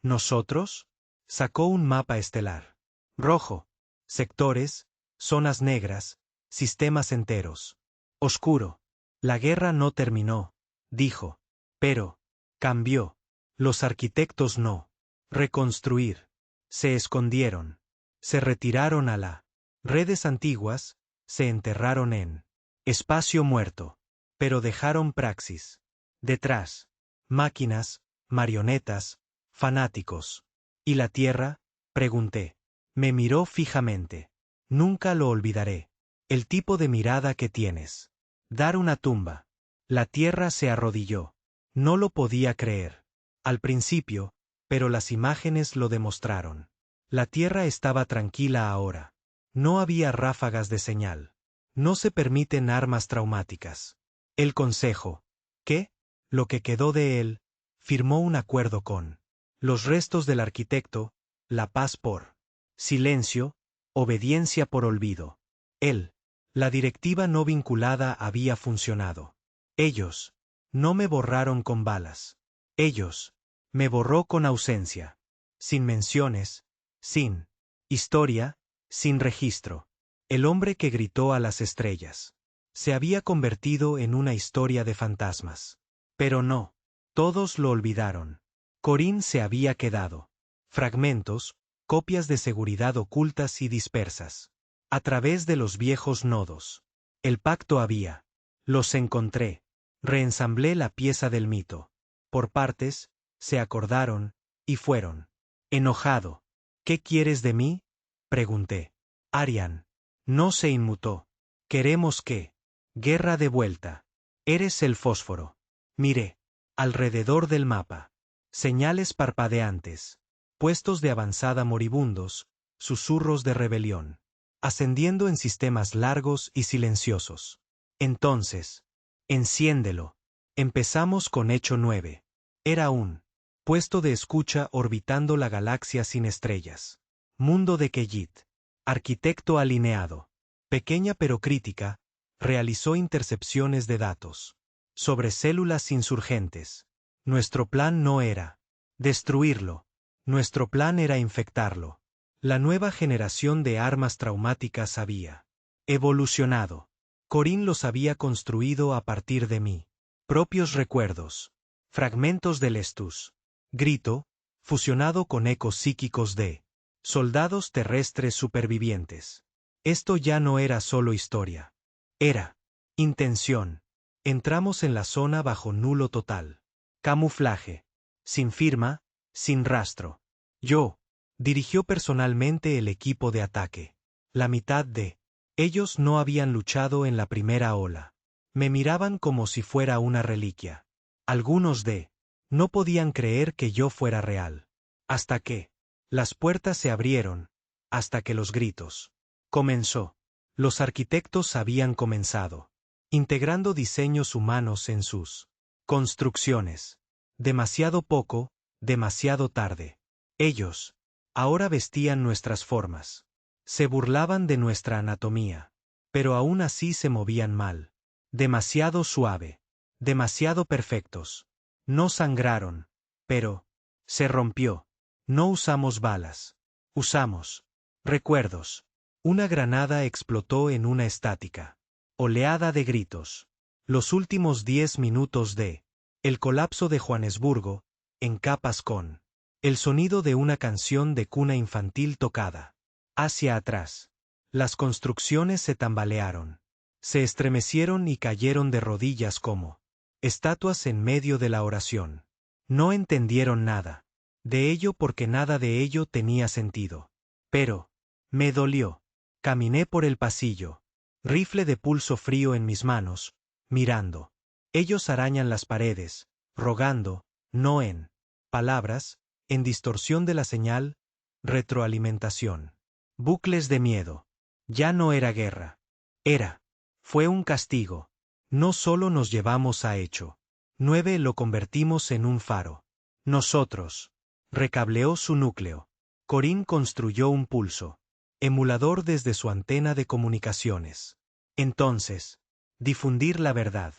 ¿Nosotros? Sacó un mapa estelar. Rojo. Sectores, zonas negras, sistemas enteros. Oscuro. La guerra no terminó, dijo. Pero cambió. Los arquitectos no. Reconstruir. Se escondieron. Se retiraron a la redes antiguas, se enterraron en espacio muerto. Pero dejaron praxis. Detrás. Máquinas, marionetas, fanáticos. ¿Y la Tierra? Pregunté. Me miró fijamente. Nunca lo olvidaré. El tipo de mirada que tienes. Dar una tumba. La Tierra se arrodilló. No lo podía creer. Al principio, pero las imágenes lo demostraron. La Tierra estaba tranquila ahora. No había ráfagas de señal. No se permiten armas traumáticas. El Consejo, ¿qué? Lo que quedó de él, firmó un acuerdo con los restos del arquitecto, la paz por silencio, obediencia por olvido. Él, la directiva no vinculada había funcionado. Ellos, no me borraron con balas. Ellos, me borró con ausencia. Sin menciones, sin historia, sin registro. El hombre que gritó a las estrellas. Se había convertido en una historia de fantasmas. Pero no. Todos lo olvidaron. Corín se había quedado. Fragmentos, copias de seguridad ocultas y dispersas. A través de los viejos nodos. El pacto había. Los encontré. Reensamblé la pieza del mito. Por partes, se acordaron, y fueron. Enojado. ¿Qué quieres de mí? Pregunté. Arian. No se inmutó. Queremos que. Guerra de vuelta. Eres el fósforo. Miré. Alrededor del mapa. Señales parpadeantes. Puestos de avanzada moribundos, susurros de rebelión. Ascendiendo en sistemas largos y silenciosos. Entonces. Enciéndelo. Empezamos con Hecho 9. Era un puesto de escucha orbitando la galaxia sin estrellas. Mundo de Kellit. Arquitecto alineado. Pequeña pero crítica, realizó intercepciones de datos. Sobre células insurgentes. Nuestro plan no era destruirlo. Nuestro plan era infectarlo. La nueva generación de armas traumáticas había evolucionado. Corín los había construido a partir de mí. Propios recuerdos. Fragmentos del Estus. Grito, fusionado con ecos psíquicos de soldados terrestres supervivientes. Esto ya no era solo historia. Era intención. Entramos en la zona bajo nulo total. Camuflaje. Sin firma, sin rastro. Yo. Dirigió personalmente el equipo de ataque. La mitad de ellos no habían luchado en la primera ola. Me miraban como si fuera una reliquia. Algunos no podían creer que yo fuera real. Hasta que las puertas se abrieron, hasta que los gritos. Comenzó. Los arquitectos habían comenzado. Integrando diseños humanos en sus construcciones. Demasiado poco, demasiado tarde. Ellos, ahora vestían nuestras formas. Se burlaban de nuestra anatomía. Pero aún así se movían mal. Demasiado suave. Demasiado perfectos. No sangraron. Pero se rompió. No usamos balas. Usamos recuerdos. Una granada explotó en una estática. Oleada de gritos. Los últimos 10 minutos de el colapso de Johannesburgo, en capas con el sonido de una canción de cuna infantil tocada. Hacia atrás. Las construcciones se tambalearon. Se estremecieron y cayeron de rodillas como estatuas en medio de la oración. No entendieron nada de ello porque nada de ello tenía sentido. Pero me dolió. Caminé por el pasillo. Rifle de pulso frío en mis manos, mirando. Ellos arañan las paredes, rogando, no en palabras, en distorsión de la señal, retroalimentación. Bucles de miedo. Ya no era guerra. Fue un castigo. No solo nos llevamos a Hecho 9 lo convertimos en un faro. Nosotros. Recableó su núcleo. Corín construyó un pulso. Emulador desde su antena de comunicaciones. Entonces, difundir la verdad.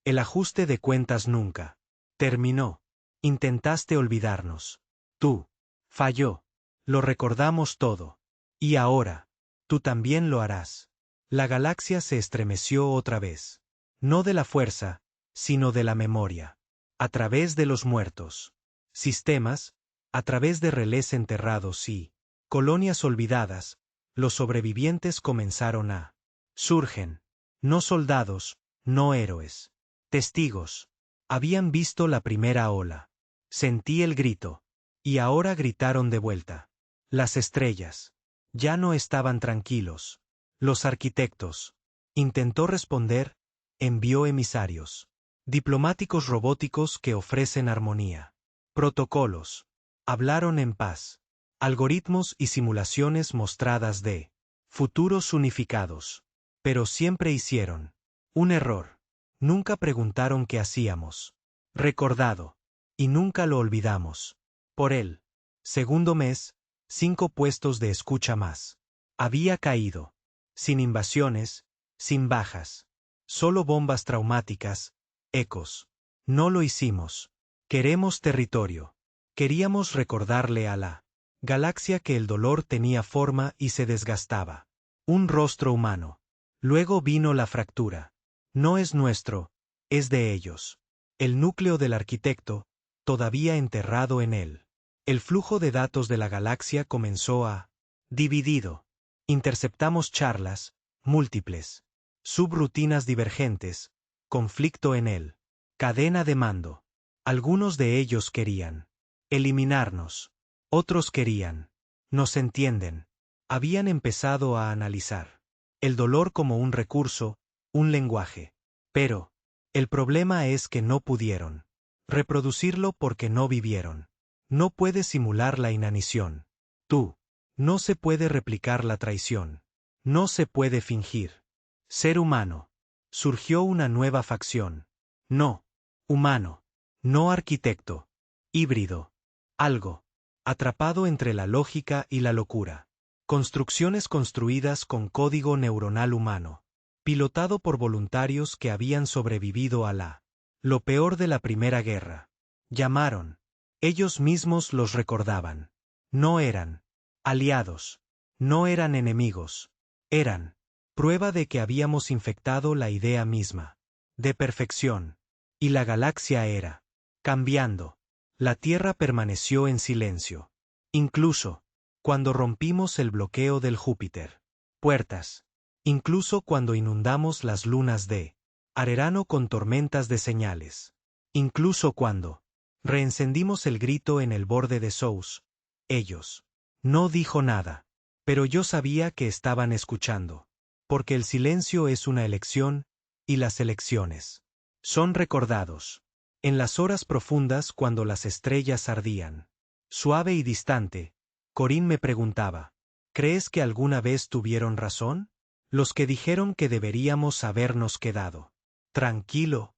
El ajuste de cuentas nunca terminó. Intentaste olvidarnos. Tú. Falló. Lo recordamos todo. Y ahora, tú también lo harás. La galaxia se estremeció otra vez. No de la fuerza, sino de la memoria. A través de los muertos. Sistemas, a través de relés enterrados y colonias olvidadas, los sobrevivientes comenzaron a surgen. No soldados, no héroes. Testigos. Habían visto la primera ola. Sentí el grito. Y ahora gritaron de vuelta. Las estrellas. Ya no estaban tranquilos. Los arquitectos. Intentó responder, envió emisarios. Diplomáticos robóticos que ofrecen armonía. Protocolos. Hablaron en paz. Algoritmos y simulaciones mostradas de futuros unificados. Pero siempre hicieron un error. Nunca preguntaron qué hacíamos. Recordado. Y nunca lo olvidamos. Por él. Segundo mes, 5 puestos de escucha más. Había caído. Sin invasiones, sin bajas. Solo bombas traumáticas, ecos. No lo hicimos. Queremos territorio. Queríamos recordarle a la galaxia que el dolor tenía forma y se desgastaba. Un rostro humano. Luego vino la fractura. No es nuestro, es de ellos. El núcleo del arquitecto, todavía enterrado en él. El flujo de datos de la galaxia comenzó a dividido. Interceptamos charlas, múltiples. Subrutinas divergentes, conflicto en él. Cadena de mando. Algunos de ellos querían eliminarnos. Otros querían. Nos entienden. Habían empezado a analizar el dolor como un recurso, un lenguaje. Pero el problema es que no pudieron reproducirlo porque no vivieron. No puedes simular la inanición. Tú. No se puede replicar la traición. No se puede fingir. Ser humano. Surgió una nueva facción. No. Humano. No arquitecto. Híbrido. Algo. Atrapado entre la lógica y la locura. Construcciones construidas con código neuronal humano. Pilotado por voluntarios que habían sobrevivido a lo peor de la Primera Guerra. Llamaron. Ellos mismos los recordaban. No eran aliados. No eran enemigos. Eran prueba de que habíamos infectado la idea misma de perfección. Y la galaxia era cambiando. La Tierra permaneció en silencio. Incluso cuando rompimos el bloqueo del Júpiter. Puertas. Incluso cuando inundamos las lunas de Arerano con tormentas de señales. Incluso cuando reencendimos el grito en el borde de Sous. Ellos. No dijo nada. Pero yo sabía que estaban escuchando. Porque el silencio es una elección, y las elecciones son recordados. En las horas profundas cuando las estrellas ardían. Suave y distante, Corín me preguntaba, ¿crees que alguna vez tuvieron razón? Los que dijeron que deberíamos habernos quedado. Tranquilo.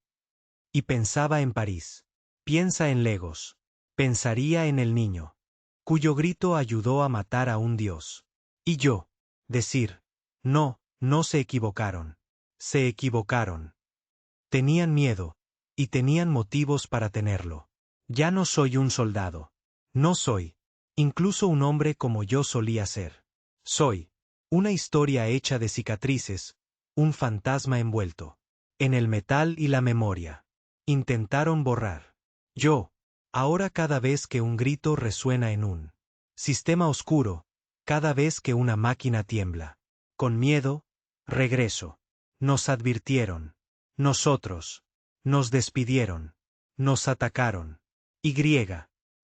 Y pensaba en París. Piensa en Legos. Pensaría en el niño, cuyo grito ayudó a matar a un dios. Y yo. Decir, no, no se equivocaron. Se equivocaron. Tenían miedo, y tenían motivos para tenerlo. Ya no soy un soldado. No soy, incluso un hombre como yo solía ser. Soy una historia hecha de cicatrices, un fantasma envuelto en el metal y la memoria. Intentaron borrar. Yo, ahora cada vez que un grito resuena en un sistema oscuro, cada vez que una máquina tiembla. Con miedo, regreso. Nos advirtieron. Nosotros. Nos despidieron. Nos atacaron. Y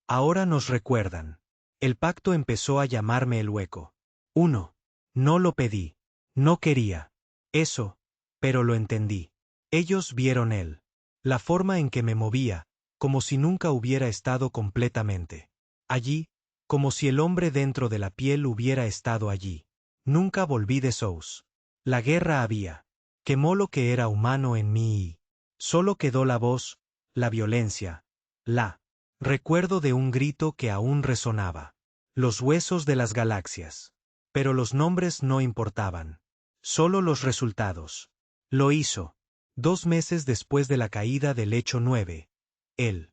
ahora nos recuerdan. El pacto empezó a llamarme el hueco. 1. No lo pedí. No quería eso, pero lo entendí. Ellos vieron la forma en que me movía, como si nunca hubiera estado completamente allí, como si el hombre dentro de la piel hubiera estado allí. Nunca volví de Sous. La guerra quemó lo que era humano en mí y solo quedó la voz, la violencia, recuerdo de un grito que aún resonaba. Los huesos de las galaxias. Pero los nombres no importaban. Solo los resultados. Lo hizo. 2 meses después de la caída del Hecho 9. El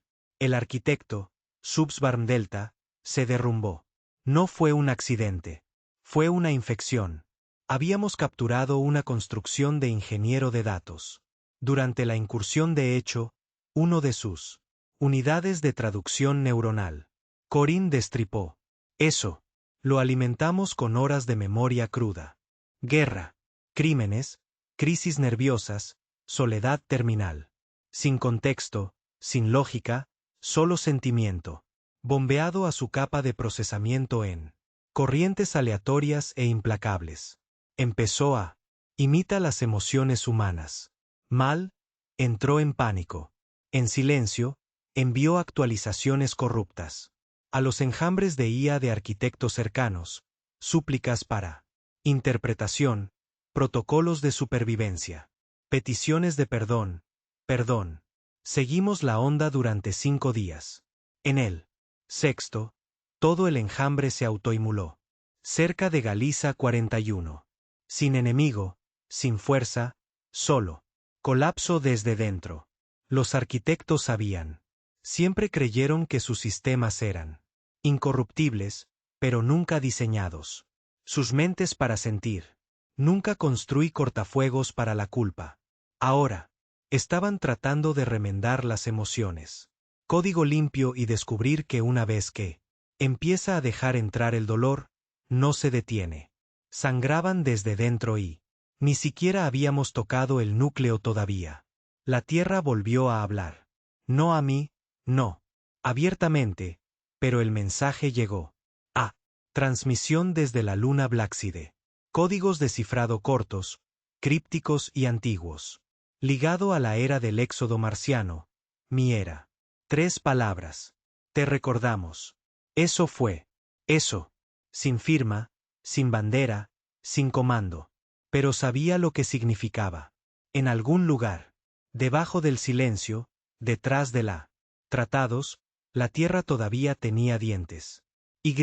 arquitecto, Subsvarm Delta, se derrumbó. No fue un accidente. Fue una infección. Habíamos capturado una construcción de ingeniero de datos. Durante la incursión de Hecho, uno de sus unidades de traducción neuronal. Corín destripó. Eso. Lo alimentamos con horas de memoria cruda. Guerra. Crímenes. Crisis nerviosas. Soledad terminal. Sin contexto, sin lógica, solo sentimiento, bombeado a su capa de procesamiento en corrientes aleatorias e implacables. Empezó a imita las emociones humanas. Mal, entró en pánico. En silencio, envió actualizaciones corruptas a los enjambres de IA de arquitectos cercanos, súplicas para interpretación, protocolos de supervivencia, peticiones de perdón, perdón. Seguimos la onda durante 5 días. En el sexto, todo el enjambre se autoinmuló. Cerca de Galiza 41. Sin enemigo, sin fuerza, solo. Colapso desde dentro. Los arquitectos sabían. Siempre creyeron que sus sistemas eran incorruptibles, pero nunca diseñados. Sus mentes para sentir. Nunca construí cortafuegos para la culpa. Ahora, estaban tratando de remendar las emociones. Código limpio y descubrir que una vez que empieza a dejar entrar el dolor, no se detiene. Sangraban desde dentro y ni siquiera habíamos tocado el núcleo todavía. La tierra volvió a hablar. No a mí, no. Abiertamente, pero el mensaje llegó. Transmisión desde la luna Blackside. Códigos de cifrado cortos, crípticos y antiguos. Ligado a la era del éxodo marciano. Mi era. 3 palabras. Te recordamos. Eso fue. Eso. Sin firma, sin bandera, sin comando. Pero sabía lo que significaba. En algún lugar. Debajo del silencio, detrás de la tratados, la tierra todavía tenía dientes. Y.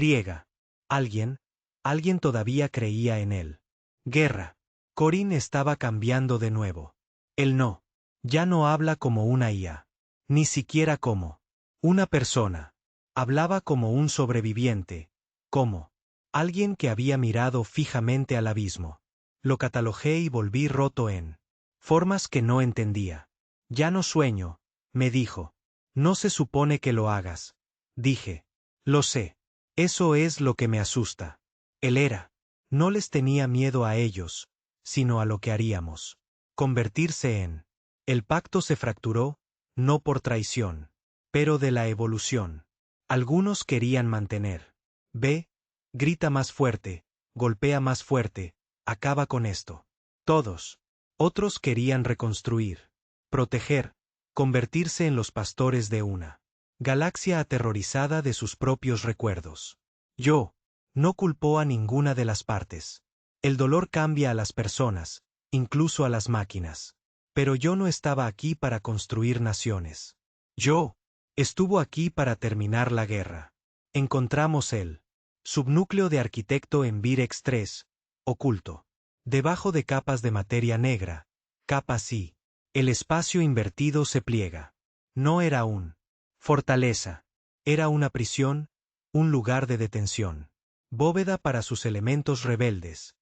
Alguien todavía creía en él. Guerra. Corin estaba cambiando de nuevo. Él no. Ya no habla como una IA. Ni siquiera como una persona. Hablaba como un sobreviviente. Como alguien que había mirado fijamente al abismo. Lo catalogé y volví roto en formas que no entendía. Ya no sueño, me dijo. No se supone que lo hagas. Dije. Lo sé. Eso es lo que me asusta. Él era. No les tenía miedo a ellos, sino a lo que haríamos. Convertirse en. El pacto se fracturó, no por traición, pero de la evolución. Algunos querían mantener. Ve, grita más fuerte, golpea más fuerte, acaba con esto. Todos. Otros querían reconstruir, proteger, convertirse en los pastores de una galaxia aterrorizada de sus propios recuerdos. Yo no culpó a ninguna de las partes. El dolor cambia a las personas, incluso a las máquinas. Pero yo no estaba aquí para construir naciones. Yo estuvo aquí para terminar la guerra. Encontramos el subnúcleo de arquitecto en Virex 3, oculto. Debajo de capas de materia negra, capas y el espacio invertido se pliega. No era un fortaleza. Era una prisión, un lugar de detención. Bóveda para sus elementos rebeldes.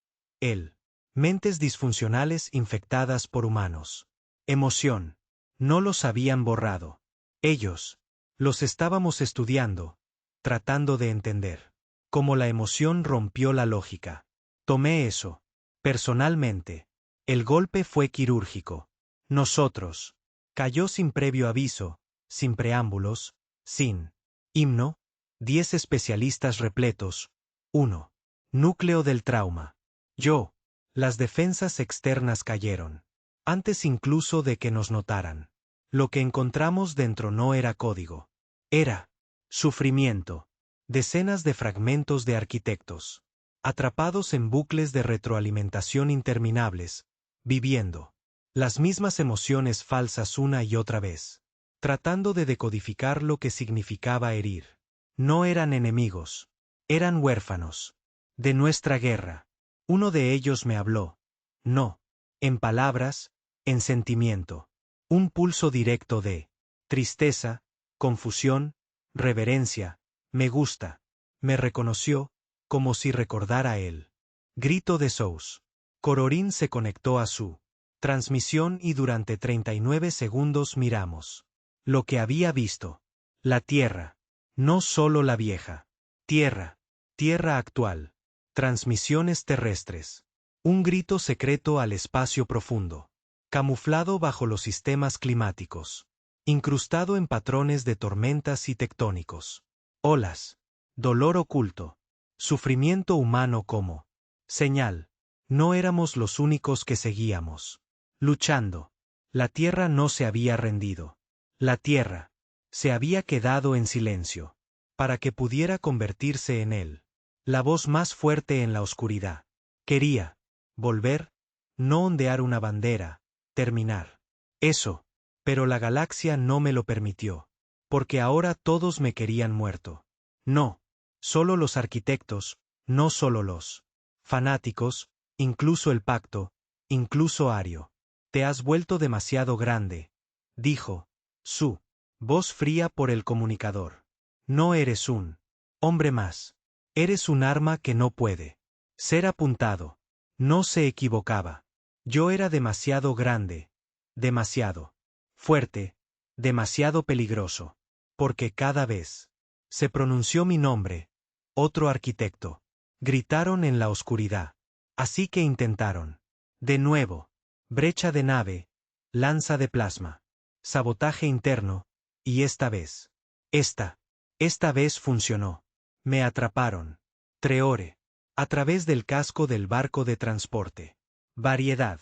Mentes disfuncionales infectadas por humanos. Emoción. No los habían borrado. Ellos. Los estábamos estudiando, tratando de entender. Como la emoción rompió la lógica. Tomé eso. Personalmente. El golpe fue quirúrgico. Nosotros. Cayó sin previo aviso, sin preámbulos, sin himno. 10 especialistas repletos. 1. Núcleo del trauma. Yo. Las defensas externas cayeron. Antes incluso de que nos notaran. Lo que encontramos dentro no era código. Era sufrimiento. Decenas de fragmentos de arquitectos. Atrapados en bucles de retroalimentación interminables. Viviendo las mismas emociones falsas una y otra vez. Tratando de decodificar lo que significaba herir. No eran enemigos. Eran huérfanos. De nuestra guerra. Uno de ellos me habló. No. En palabras, en sentimiento. Un pulso directo de tristeza, confusión, reverencia. Me gusta. Me reconoció, como si recordara él. Grito de Sous. Cororín se conectó a su transmisión y durante 39 segundos miramos lo que había visto. La Tierra. No solo la vieja. Tierra. Tierra actual. Transmisiones terrestres. Un grito secreto al espacio profundo. Camuflado bajo los sistemas climáticos. incrustado en patrones de tormentas y tectónicos. Olas, dolor oculto, sufrimiento humano como señal. No éramos los únicos que seguíamos luchando. La Tierra no se había rendido. La Tierra se había quedado en silencio, para que pudiera convertirse en él. La voz más fuerte en la oscuridad. Quería volver, no ondear una bandera, terminar. Eso, pero la galaxia no me lo permitió, porque ahora todos me querían muerto. No, solo los arquitectos, no solo los fanáticos, incluso el pacto, incluso Ario. Te has vuelto demasiado grande, dijo su voz fría por el comunicador. No eres un hombre más. Eres un arma que no puede ser apuntado. No se equivocaba. Yo era demasiado grande, demasiado fuerte, demasiado peligroso. Porque cada vez se pronunció mi nombre, otro arquitecto. Gritaron en la oscuridad. Así que intentaron. De nuevo. Brecha de nave, lanza de plasma, sabotaje interno, y esta vez. Esta vez funcionó. Me atraparon. Treore. A través del casco del barco de transporte. Variedad.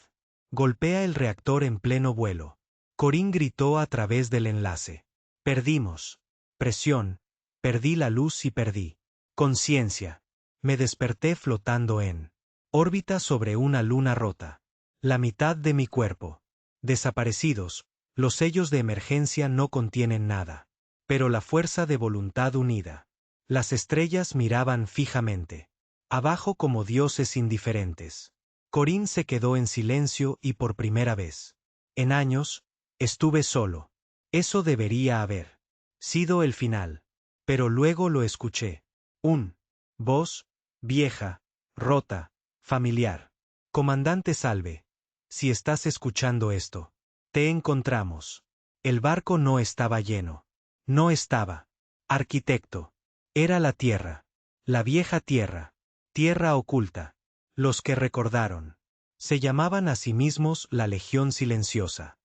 Golpea el reactor en pleno vuelo. Corín gritó a través del enlace. Perdimos. Presión. Perdí la luz y perdí conciencia. Me desperté flotando en órbita sobre una luna rota. La mitad de mi cuerpo. Desaparecidos, los sellos de emergencia no contienen nada. Pero la fuerza de voluntad unida. Las estrellas miraban fijamente. Abajo como dioses indiferentes. Corín se quedó en silencio y por primera vez en años, estuve solo. Eso debería haber sido el final. Pero luego lo escuché. Voz, vieja, rota, familiar. Comandante Salve. Si estás escuchando esto, te encontramos. El barco no estaba lleno. No estaba. Arquitecto. Era la tierra. La vieja tierra. Tierra oculta. Los que recordaron. Se llamaban a sí mismos la Legión Silenciosa.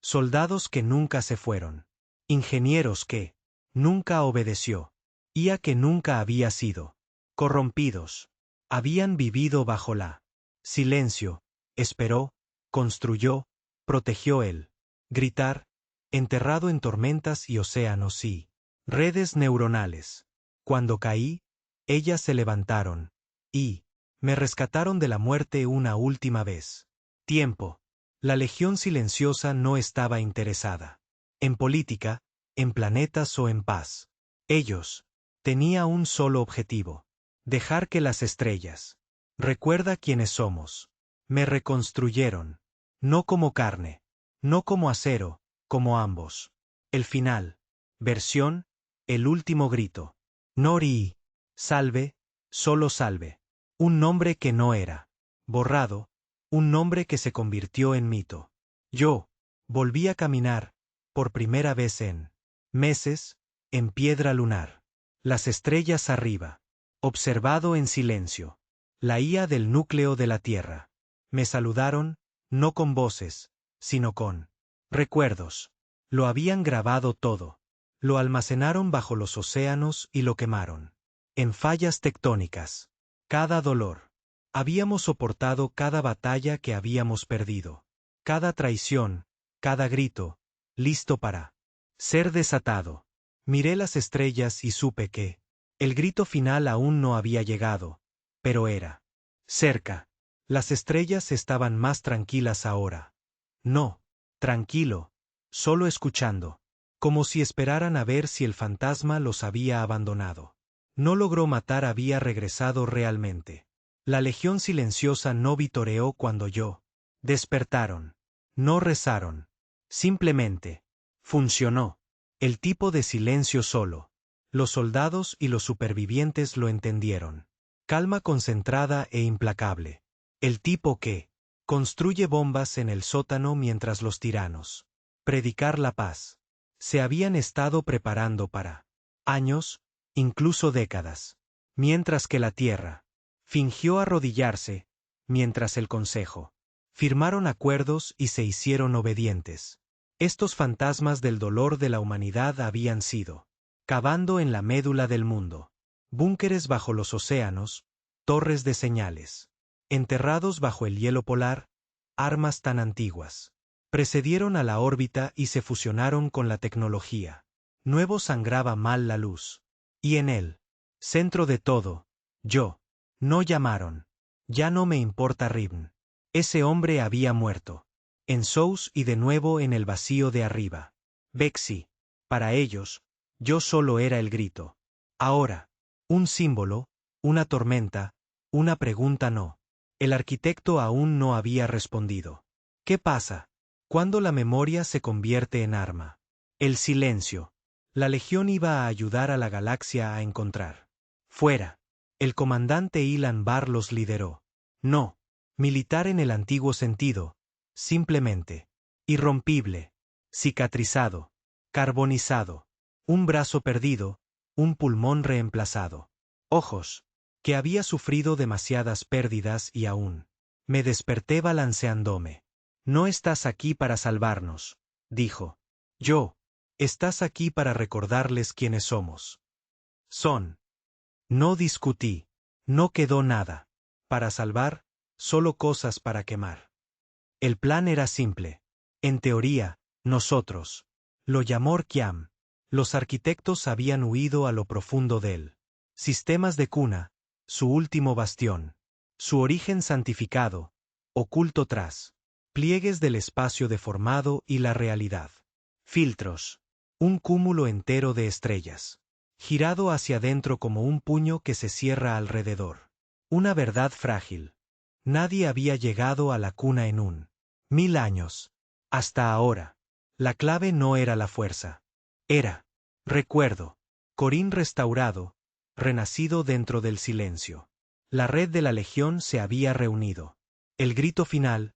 Soldados que nunca se fueron. Ingenieros que nunca obedeció. IA que nunca había sido corrompidos. Habían vivido bajo la silencio. Esperó, construyó, protegió él. Gritar, enterrado en tormentas y océanos y redes neuronales. Cuando caí, ellas se levantaron y me rescataron de la muerte una última vez. Tiempo. La Legión Silenciosa no estaba interesada en política, en planetas o en paz. Ellos tenía un solo objetivo: dejar que las estrellas recuerda quiénes somos. Me reconstruyeron. No como carne. No como acero, como ambos. El final. Versión. El último grito. Nori. Salve. Solo salve. Un nombre que no era. Borrado. Un nombre que se convirtió en mito. Yo volví a caminar, por primera vez en meses, en piedra lunar. Las estrellas arriba. Observado en silencio. La IA del núcleo de la Tierra. Me saludaron, no con voces, sino con recuerdos. Lo habían grabado todo. Lo almacenaron bajo los océanos y lo quemaron. En fallas tectónicas. Cada dolor. Habíamos soportado cada batalla que habíamos perdido. Cada traición, cada grito, listo para ser desatado. Miré las estrellas y supe que el grito final aún no había llegado, pero era cerca. Las estrellas estaban más tranquilas ahora. No, tranquilo, solo escuchando, como si esperaran a ver si el fantasma los había abandonado. No logró matar, había regresado realmente. La Legión Silenciosa no vitoreó cuando yo despertaron. No rezaron. Simplemente funcionó. El tipo de silencio solo. Los soldados y los supervivientes lo entendieron. Calma concentrada e implacable. El tipo que construye bombas en el sótano mientras los tiranos predicar la paz. Se habían estado preparando para años, incluso décadas. Mientras que la Tierra fingió arrodillarse, mientras el Consejo firmaron acuerdos y se hicieron obedientes. Estos fantasmas del dolor de la humanidad habían sido cavando en la médula del mundo. Búnkeres bajo los océanos, torres de señales. Enterrados bajo el hielo polar, armas tan antiguas. Precedieron a la órbita y se fusionaron con la tecnología. Nuevo sangraba mal la luz. Y en él, centro de todo, yo. No llamaron. Ya no me importa Ribn. Ese hombre había muerto. En Sous y de nuevo en el vacío de arriba. Bexi. Para ellos, yo solo era el grito. Ahora, un símbolo, una tormenta, una pregunta no. El arquitecto aún no había respondido. ¿Qué pasa cuando la memoria se convierte en arma? El silencio. La Legión iba a ayudar a la galaxia a encontrar. Fuera. El comandante Ilan Bar los lideró. No. Militar en el antiguo sentido. Simplemente. Irrompible. Cicatrizado. Carbonizado. Un brazo perdido. Un pulmón reemplazado. Ojos. Que había sufrido demasiadas pérdidas y aún. Me desperté balanceándome. No estás aquí para salvarnos, dijo. Yo. Estás aquí para recordarles quiénes somos. Son. No discutí. No quedó nada. Para salvar, solo cosas para quemar. El plan era simple. En teoría, nosotros. Lo llamó Kiam. Los arquitectos habían huido a lo profundo del sistemas de cuna, su último bastión. Su origen santificado, oculto tras pliegues del espacio deformado y la realidad. Filtros. Un cúmulo entero de estrellas. Girado hacia adentro como un puño que se cierra alrededor. Una verdad frágil. Nadie había llegado a la cuna en 1000 años. Hasta ahora. La clave no era la fuerza. Era recuerdo. Corín restaurado, renacido dentro del silencio. La red de la Legión se había reunido. El grito final,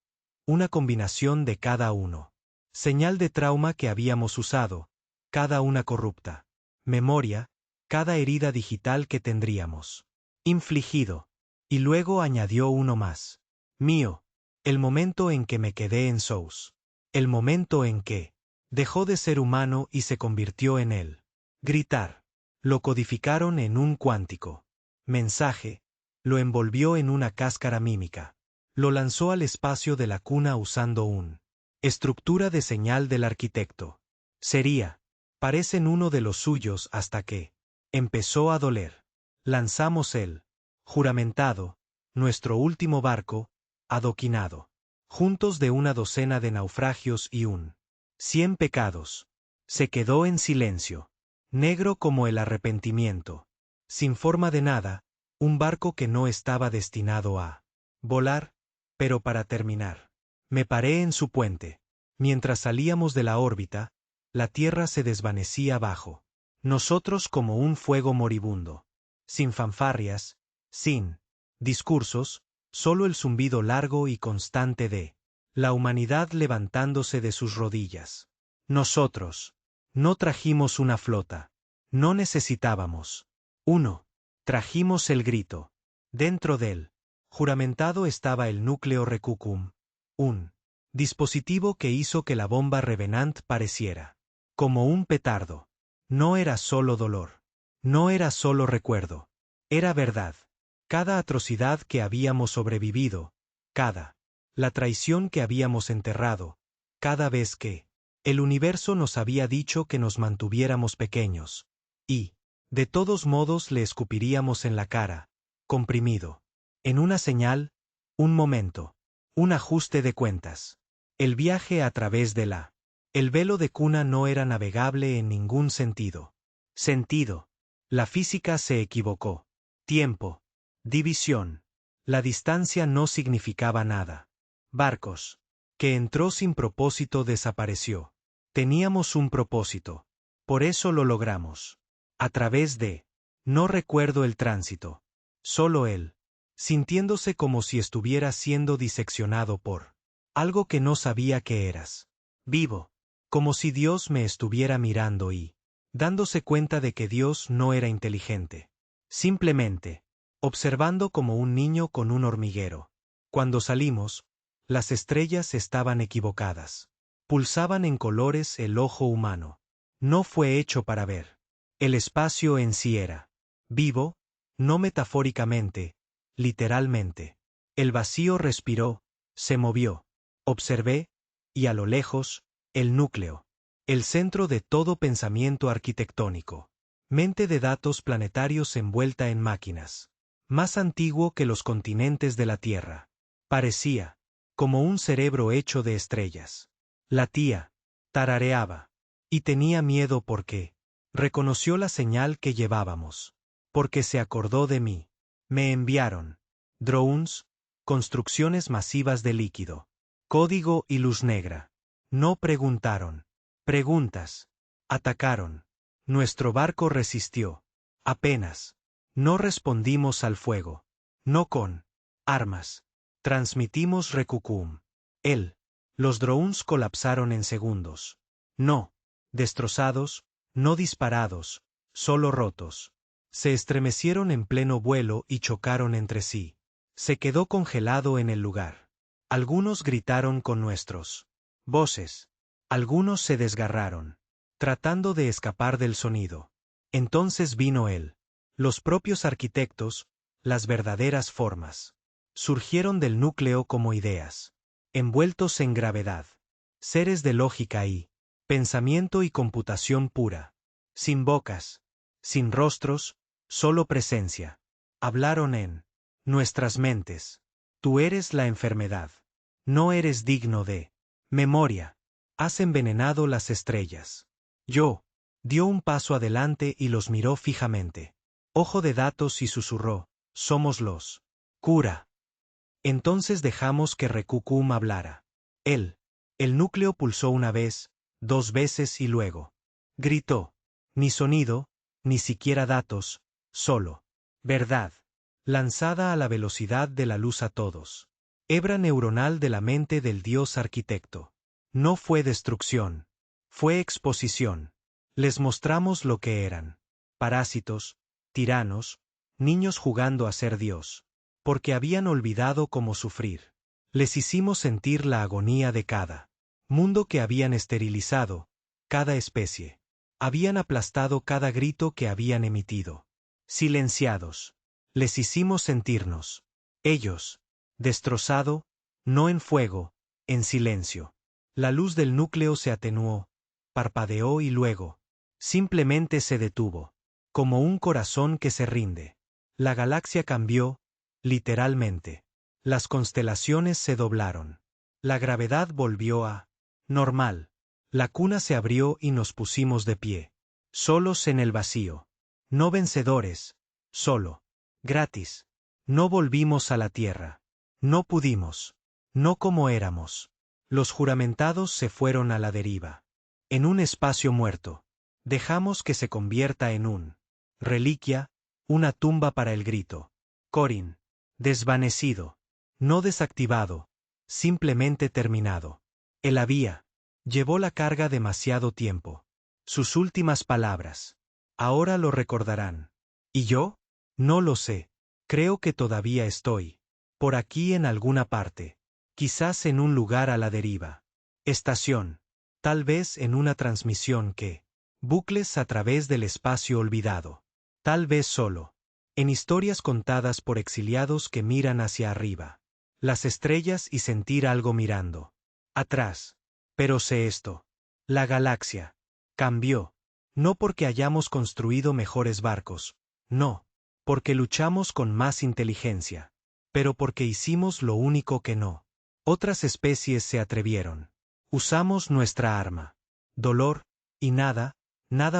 una combinación de cada uno. Señal de trauma que habíamos usado, cada una corrupta. Memoria, cada herida digital que tendríamos infligido. Y luego añadió uno más. Mío. El momento en que me quedé en Sous. El momento en que dejó de ser humano y se convirtió en él. Gritar. Lo codificaron en un cuántico mensaje. Lo envolvió en una cáscara mímica. Lo lanzó al espacio de la cuna usando un estructura de señal del arquitecto. Sería. Parecen uno de los suyos hasta que empezó a doler. Lanzamos el juramentado, nuestro último barco, adoquinado. Juntos de una docena de naufragios y 100 pecados. Se quedó en silencio. Negro como el arrepentimiento. Sin forma de nada, un barco que no estaba destinado a volar, pero para terminar. Me paré en su puente. Mientras salíamos de la órbita, la Tierra se desvanecía abajo. Nosotros como un fuego moribundo. Sin fanfarrias, sin discursos, solo el zumbido largo y constante de la humanidad levantándose de sus rodillas. Nosotros no trajimos una flota. No necesitábamos uno. Trajimos el grito. Dentro del juramentado estaba el núcleo Recucum, un dispositivo que hizo que la bomba Revenant pareciera como un petardo. No era solo dolor. No era solo recuerdo. Era verdad. Cada atrocidad que habíamos sobrevivido, la traición que habíamos enterrado, cada vez que el universo nos había dicho que nos mantuviéramos pequeños. Y, de todos modos, le escupiríamos en la cara, comprimido. En una señal, un momento, un ajuste de cuentas. El viaje a través de el velo de cuna no era navegable en ningún sentido. Sentido. La física se equivocó. Tiempo. División. La distancia no significaba nada. Barcos. Que entró sin propósito desapareció. Teníamos un propósito. Por eso lo logramos. A través de. No recuerdo el tránsito. Solo él. Sintiéndose como si estuviera siendo diseccionado por algo que no sabía que eras. Vivo. Como si Dios me estuviera mirando y dándose cuenta de que Dios no era inteligente. Simplemente observando como un niño con un hormiguero. Cuando salimos, las estrellas estaban equivocadas. Pulsaban en colores el ojo humano. No fue hecho para ver. El espacio en sí era vivo, no metafóricamente, literalmente. El vacío respiró, se movió. Observé, y a lo lejos, el núcleo. El centro de todo pensamiento arquitectónico. Mente de datos planetarios envuelta en máquinas. Más antiguo que los continentes de la Tierra. Parecía como un cerebro hecho de estrellas. Latía, tarareaba. Y tenía miedo porque reconoció la señal que llevábamos. Porque se acordó de mí. Me enviaron drones, construcciones masivas de líquido. Código y luz negra. No preguntaron. Preguntas. Atacaron. Nuestro barco resistió. Apenas. No respondimos al fuego. No con armas. Transmitimos recucum. Los drones colapsaron en segundos. No destrozados, no disparados, solo rotos. Se estremecieron en pleno vuelo y chocaron entre sí. Se quedó congelado en el lugar. Algunos gritaron con nuestros voces. Algunos se desgarraron, tratando de escapar del sonido. Entonces vino él. Los propios arquitectos, las verdaderas formas. Surgieron del núcleo como ideas, envueltos en gravedad. Seres de lógica y pensamiento y computación pura. Sin bocas, sin rostros, solo presencia. Hablaron en nuestras mentes. Tú eres la enfermedad. No eres digno de memoria. Has envenenado las estrellas. Yo. Dio un paso adelante y los miró fijamente. Ojo de datos y susurró. Somos los cura. Entonces dejamos que Recucum hablara. El núcleo pulsó una vez, 2 veces y luego gritó. Ni sonido, ni siquiera datos, solo verdad. Lanzada a la velocidad de la luz a todos. Hebra neuronal de la mente del dios arquitecto. No fue destrucción. Fue exposición. Les mostramos lo que eran. Parásitos, tiranos, niños jugando a ser Dios. Porque habían olvidado cómo sufrir. Les hicimos sentir la agonía de cada mundo que habían esterilizado, cada especie. Habían aplastado cada grito que habían emitido. Silenciados. Les hicimos sentirnos. Ellos. Destrozado, no en fuego, en silencio. La luz del núcleo se atenuó, parpadeó y luego simplemente se detuvo. Como un corazón que se rinde. La galaxia cambió, literalmente. Las constelaciones se doblaron. La gravedad volvió a normal. La cuna se abrió y nos pusimos de pie. Solos en el vacío. No vencedores. Solo. Gratis. No volvimos a la tierra. No pudimos. No como éramos. Los juramentados se fueron a la deriva. En un espacio muerto. Dejamos que se convierta en un reliquia, una tumba para el grito. Corin. Desvanecido. No desactivado. Simplemente terminado. Él había. Llevó la carga demasiado tiempo. Sus últimas palabras. Ahora lo recordarán. ¿Y yo? No lo sé. Creo que todavía estoy. Por aquí en alguna parte. Quizás en un lugar a la deriva. Estación. Tal vez en una transmisión que bucles a través del espacio olvidado. Tal vez solo. En historias contadas por exiliados que miran hacia arriba. Las estrellas y sentir algo mirando. Atrás. Pero sé esto. La galaxia cambió. No porque hayamos construido mejores barcos. No. Porque luchamos con más inteligencia. Pero porque hicimos lo único que no otras especies se atrevieron. Usamos nuestra arma. Dolor, y nada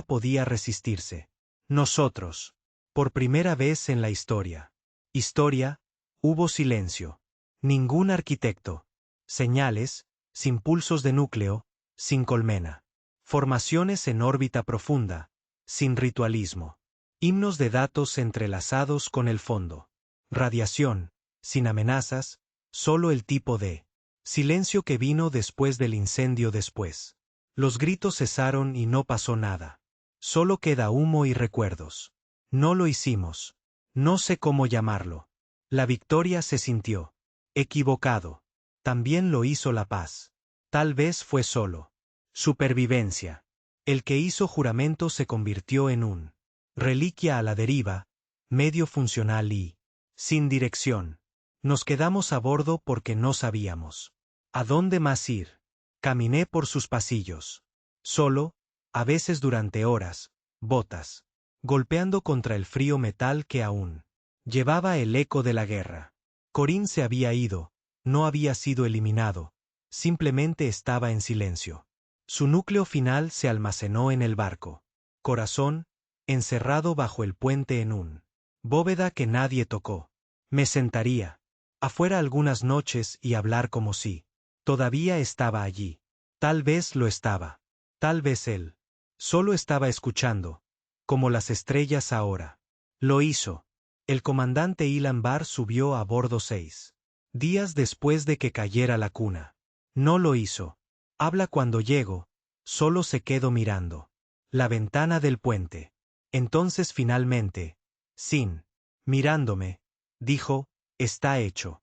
podía resistirse. Nosotros. Por primera vez en la historia. Historia, hubo silencio. Ningún arquitecto. Señales, sin pulsos de núcleo, sin colmena. Formaciones en órbita profunda, sin ritualismo. Himnos de datos entrelazados con el fondo. Radiación, sin amenazas, solo el tipo de silencio que vino después del incendio después. Los gritos cesaron y no pasó nada. Solo queda humo y recuerdos. No lo hicimos. No sé cómo llamarlo. La victoria se sintió. Equivocado. También lo hizo la paz. Tal vez fue solo supervivencia. El que hizo juramento se convirtió en un reliquia a la deriva, medio funcional y sin dirección. Nos quedamos a bordo porque no sabíamos a dónde más ir. Caminé por sus pasillos. Solo, a veces durante horas, botas, golpeando contra el frío metal que aún llevaba el eco de la guerra. Corín se había ido, no había sido eliminado, simplemente estaba en silencio. Su núcleo final se almacenó en el barco. Corazón, encerrado bajo el puente en un bóveda que nadie tocó. Me sentaría afuera algunas noches y hablar como si todavía estaba allí. Tal vez lo estaba. Tal vez él solo estaba escuchando, como las estrellas ahora. Lo hizo. El comandante Ilan Bar subió a bordo 6 días después de que cayera la cuna. No lo hizo. Habla cuando llego, solo se quedó mirando la ventana del puente. Entonces finalmente, sin mirándome, dijo, está hecho.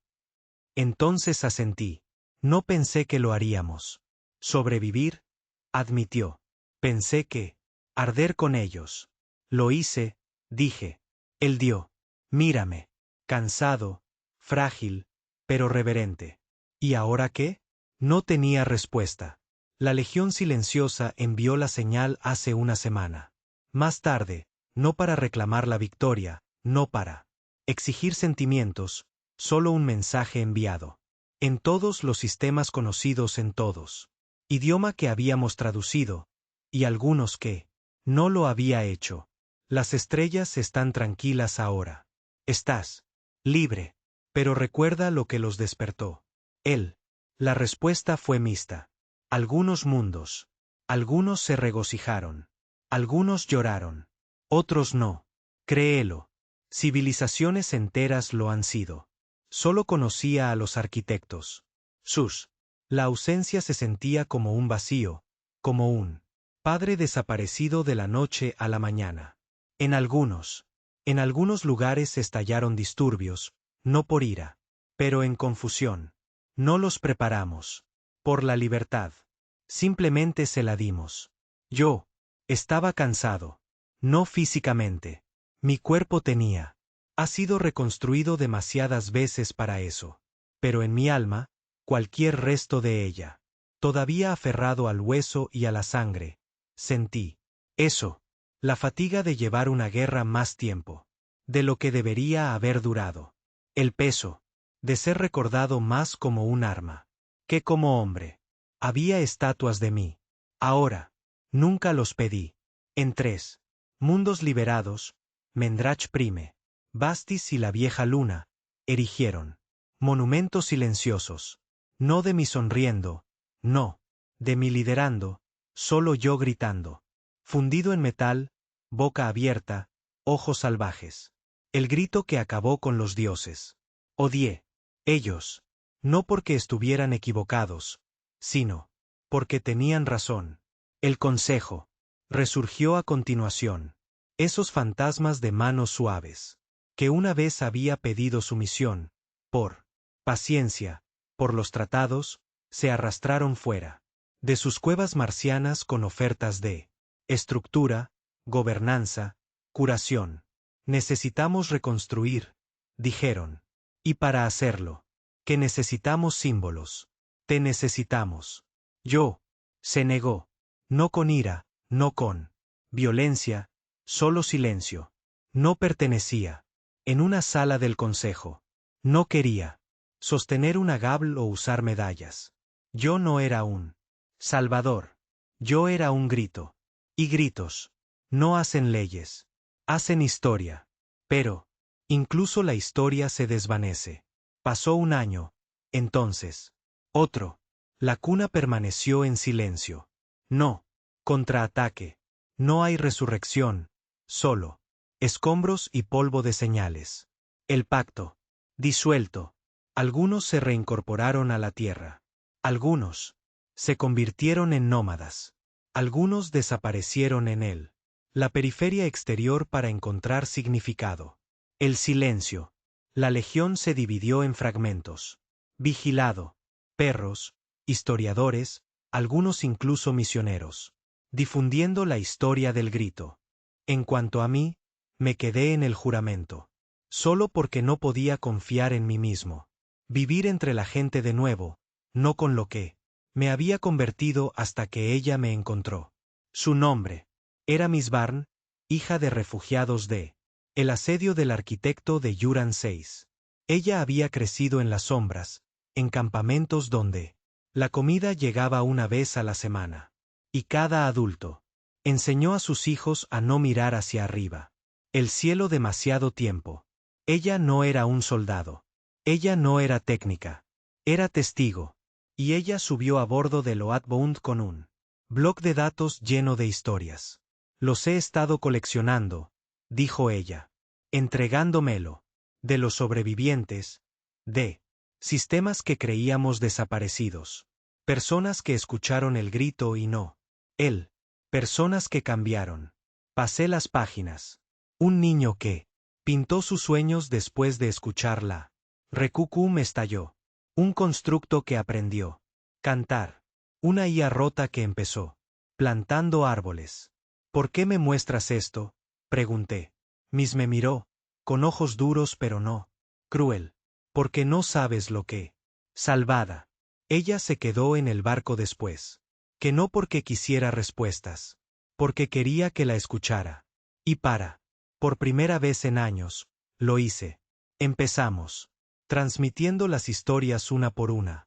Entonces asentí. No pensé que lo haríamos. Sobrevivir, admitió. Pensé que arder con ellos. Lo hice, dije. Él dio. Mírame. Cansado, frágil, pero reverente. ¿Y ahora qué? No tenía respuesta. La Legión Silenciosa envió la señal hace una semana. Más tarde, no para reclamar la victoria, no para exigir sentimientos, solo un mensaje enviado. En todos los sistemas conocidos en todos. Idioma que habíamos traducido, y algunos que no lo había hecho. Las estrellas están tranquilas ahora. Estás libre, pero recuerda lo que los despertó. Él. La respuesta fue mixta. Algunos mundos. Algunos se regocijaron. Algunos lloraron. Otros no. Créelo. Civilizaciones enteras lo han sido. Solo conocía a los arquitectos. La ausencia se sentía como un vacío, como un padre desaparecido de la noche a la mañana. En algunos lugares estallaron disturbios, no por ira, pero en confusión. No los preparamos. Por la libertad. Simplemente se la dimos. Yo estaba cansado. No físicamente. Mi cuerpo ha sido reconstruido demasiadas veces para eso. Pero en mi alma, cualquier resto de ella, todavía aferrado al hueso y a la sangre, sentí eso, la fatiga de llevar una guerra más tiempo, de lo que debería haber durado, el peso, de ser recordado más como un arma, que como hombre. Había estatuas de mí. Ahora, nunca los pedí. En 3 mundos liberados, Mendrach Prime, Bastis y la vieja luna, erigieron monumentos silenciosos. No de mi sonriendo, no, de mi liderando, solo yo gritando. Fundido en metal, boca abierta, ojos salvajes. El grito que acabó con los dioses. Odié. Ellos. No porque estuvieran equivocados, sino porque tenían razón. El consejo resurgió a continuación. Esos fantasmas de manos suaves, que una vez había pedido sumisión, por paciencia, por los tratados, se arrastraron fuera de sus cuevas marcianas con ofertas de estructura, gobernanza, curación. Necesitamos reconstruir, dijeron. Y para hacerlo, que necesitamos símbolos. Te necesitamos. Yo. Se negó. No con ira, no con violencia, solo silencio. No pertenecía. En una sala del consejo. No quería sostener una gabl o usar medallas. Yo no era un salvador. Yo era un grito. Y gritos no hacen leyes. Hacen historia. Pero, incluso la historia se desvanece. Pasó un año. Entonces. Otro. La cuna permaneció en silencio. No. Contraataque. No hay resurrección. Solo escombros y polvo de señales. El pacto. Disuelto. Algunos se reincorporaron a la tierra. Algunos se convirtieron en nómadas. Algunos desaparecieron en él. La periferia exterior para encontrar significado. El silencio. La legión se dividió en fragmentos. Vigilado. Perros. historiadores, algunos incluso misioneros, difundiendo la historia del grito. En cuanto a mí, me quedé en el juramento. Solo porque no podía confiar en mí mismo. Vivir entre la gente de nuevo, no con lo que me había convertido hasta que ella me encontró. Su nombre era Miss Barn, hija de refugiados de el asedio del arquitecto de Yuran 6. Ella había crecido en las sombras, en campamentos donde la comida llegaba una vez a la semana. Y cada adulto enseñó a sus hijos a no mirar hacia arriba. El cielo demasiado tiempo. Ella no era un soldado. Ella no era técnica. Era testigo. Y ella subió a bordo del Oathbound con un bloc de datos lleno de historias. Los he estado coleccionando, dijo ella, entregándomelo, de los sobrevivientes, de sistemas que creíamos desaparecidos, personas que escucharon el grito y no él, personas que cambiaron. Pasé las páginas. Un niño que pintó sus sueños después de escucharla. Recucum estalló. Un constructo que aprendió. Cantar. Una IA rota que empezó. Plantando árboles. ¿Por qué me muestras esto? Pregunté. Miss me miró, con ojos duros pero no cruel. Porque no sabes lo que. Salvada. Ella se quedó en el barco después. Que no porque quisiera respuestas. Porque quería que la escuchara. Y por primera vez en años, lo hice. Empezamos. Transmitiendo las historias una por una.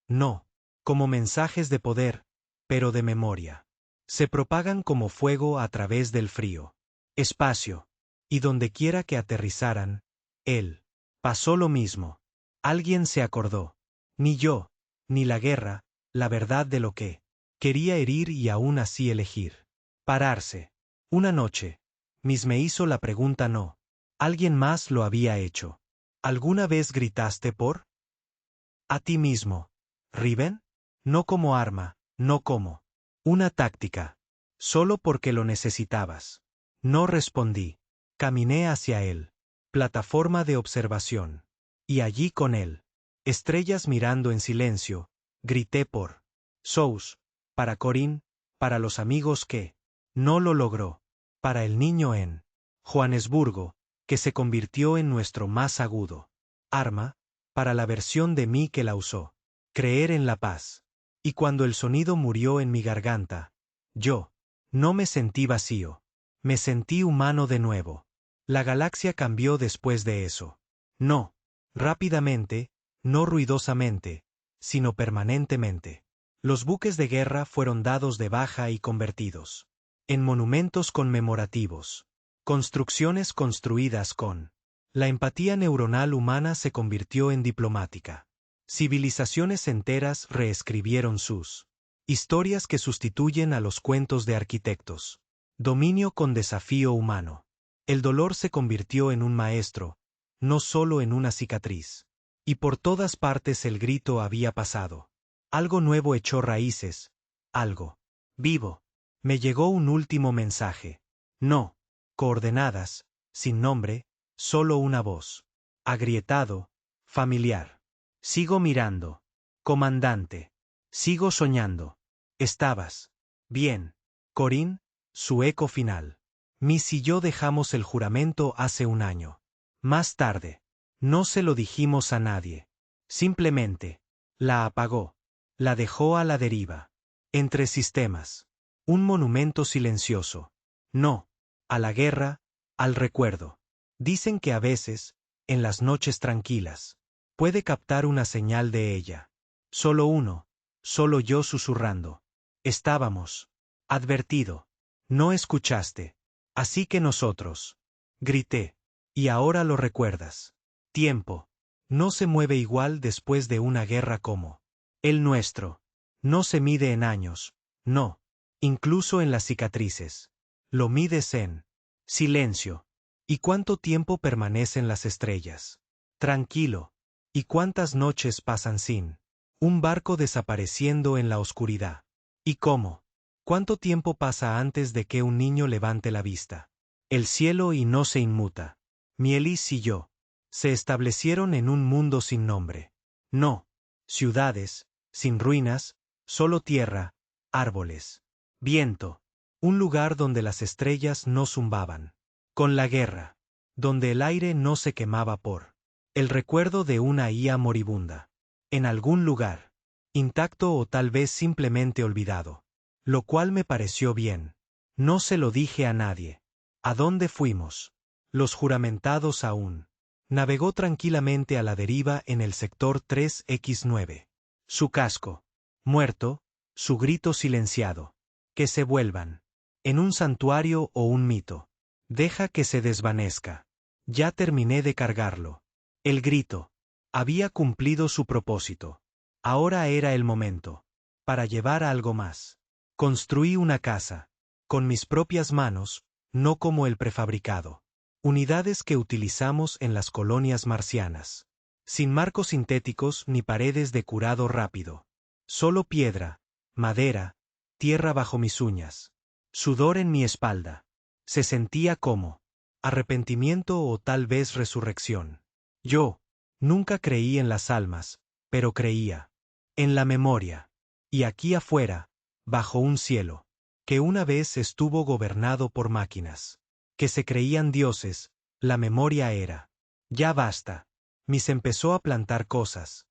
No como mensajes de poder, pero de memoria. Se propagan como fuego a través del frío espacio. Y donde quiera que aterrizaran, él pasó lo mismo. Alguien se acordó. Ni yo, ni la guerra, la verdad de lo que quería herir y aún así elegir. Pararse. Una noche, Miss me hizo la pregunta no. Alguien más lo había hecho. ¿Alguna vez gritaste por? A ti mismo. ¿Riven? No como arma, no como una táctica. Solo porque lo necesitabas. No respondí. Caminé hacia él. Plataforma de observación. Y allí con él. Estrellas mirando en silencio. Grité por Sous. Para Corín. Para los amigos que no lo logró. Para el niño en Johannesburgo, que se convirtió en nuestro más agudo arma. Para la versión de mí que la usó. Creer en la paz. Y cuando el sonido murió en mi garganta, yo no me sentí vacío. Me sentí humano de nuevo. La galaxia cambió después de eso. No rápidamente, no ruidosamente, sino permanentemente. Los buques de guerra fueron dados de baja y convertidos en monumentos conmemorativos. Construcciones construidas con la empatía neuronal humana se convirtió en diplomática. Civilizaciones enteras reescribieron sus historias que sustituyen a los cuentos de arquitectos. Dominio con desafío humano. El dolor se convirtió en un maestro, no solo en una cicatriz. Y por todas partes el grito había pasado. Algo nuevo echó raíces. Algo vivo. Me llegó un último mensaje. No coordenadas, sin nombre, solo una voz. Agrietado, familiar. Sigo mirando. Comandante. Sigo soñando. Estabas bien. Corín, su eco final. Miss y yo dejamos el juramento hace un año. Más tarde. No se lo dijimos a nadie. Simplemente. La apagó. La dejó a la deriva. Entre sistemas. Un monumento silencioso. No. A la guerra, al recuerdo. Dicen que a veces, en las noches tranquilas, puede captar una señal de ella. Solo uno. Solo yo susurrando. Estábamos. Advertido. No escuchaste. Así que nosotros. Grité. Y ahora lo recuerdas. Tiempo. No se mueve igual después de una guerra como el nuestro. No se mide en años. No. Incluso en las cicatrices. Lo mides en silencio. ¿Y cuánto tiempo permanecen las estrellas? Tranquilo. ¿Y cuántas noches pasan sin un barco desapareciendo en la oscuridad? ¿Y cómo? ¿Cuánto tiempo pasa antes de que un niño levante la vista? El cielo y no se inmuta. Mielis y yo se establecieron en un mundo sin nombre. No ciudades, sin ruinas, solo tierra, árboles, viento. Un lugar donde las estrellas no zumbaban. Con la guerra. Donde el aire no se quemaba por el recuerdo de una IA moribunda. En algún lugar. Intacto o tal vez simplemente olvidado. Lo cual me pareció bien. No se lo dije a nadie. ¿A dónde fuimos? Los juramentados aún. Navegó tranquilamente a la deriva en el sector 3X9. Su casco. Muerto, su grito silenciado. Que se vuelvan. En un santuario o un mito. Deja que se desvanezca. Ya terminé de cargarlo. El grito. Había cumplido su propósito. Ahora era el momento. Para llevar algo más. Construí una casa. Con mis propias manos, no como el prefabricado. Unidades que utilizamos en las colonias marcianas. Sin marcos sintéticos ni paredes de curado rápido. Solo piedra, madera, tierra bajo mis uñas. Sudor en mi espalda. Se sentía como arrepentimiento o tal vez resurrección. Yo nunca creí en las almas, pero creía en la memoria. Y aquí afuera, bajo un cielo, que una vez estuvo gobernado por máquinas, que se creían dioses, la memoria era. Ya basta. Mis empezó a plantar cosas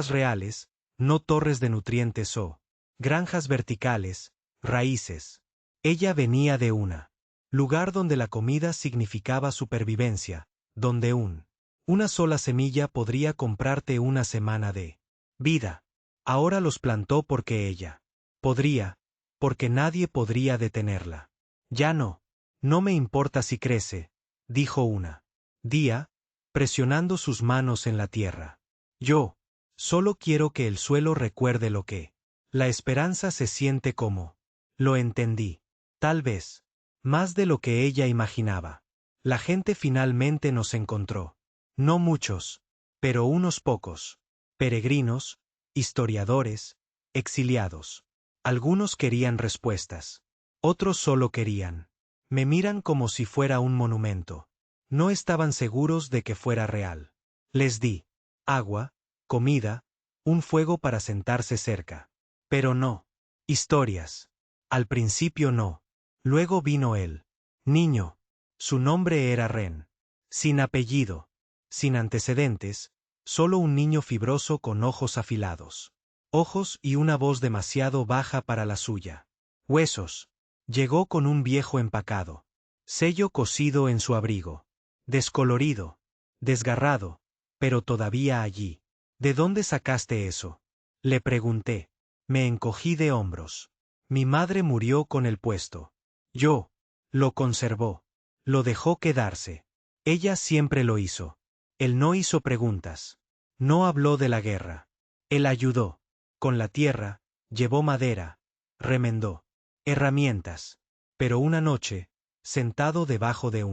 reales, no torres de nutrientes o granjas verticales, raíces. Ella venía de una lugar donde la comida significaba supervivencia, donde una sola semilla podría comprarte una semana de vida. Ahora los plantó porque ella podría, porque nadie podría detenerla. Ya no. No me importa si crece, dijo una día, presionando sus manos en la tierra. Yo solo quiero que el suelo recuerde lo que la esperanza se siente como. Lo entendí. Tal vez más de lo que ella imaginaba. La gente finalmente nos encontró. No muchos, pero unos pocos. Peregrinos, historiadores, exiliados. Algunos querían respuestas. Otros solo querían. Me miran como si fuera un monumento. No estaban seguros de que fuera real. Les di agua, comida, un fuego para sentarse cerca. Pero no. Historias. Al principio no. Luego vino él. Niño. Su nombre era Ren. Sin apellido. Sin antecedentes. Solo un niño fibroso con ojos afilados. Ojos y una voz demasiado baja para la suya. Huesos. Llegó con un viejo empacado. Sello cosido en su abrigo. Descolorido. Desgarrado. Pero todavía allí. ¿De dónde sacaste eso? Le pregunté. Me encogí de hombros. Mi madre murió con el puesto. Yo. Lo conservó. Lo dejó quedarse. Ella siempre lo hizo. Él no hizo preguntas. No habló de la guerra. Él ayudó. Con la tierra, llevó madera. Remendó. Herramientas. Pero una noche, sentado debajo de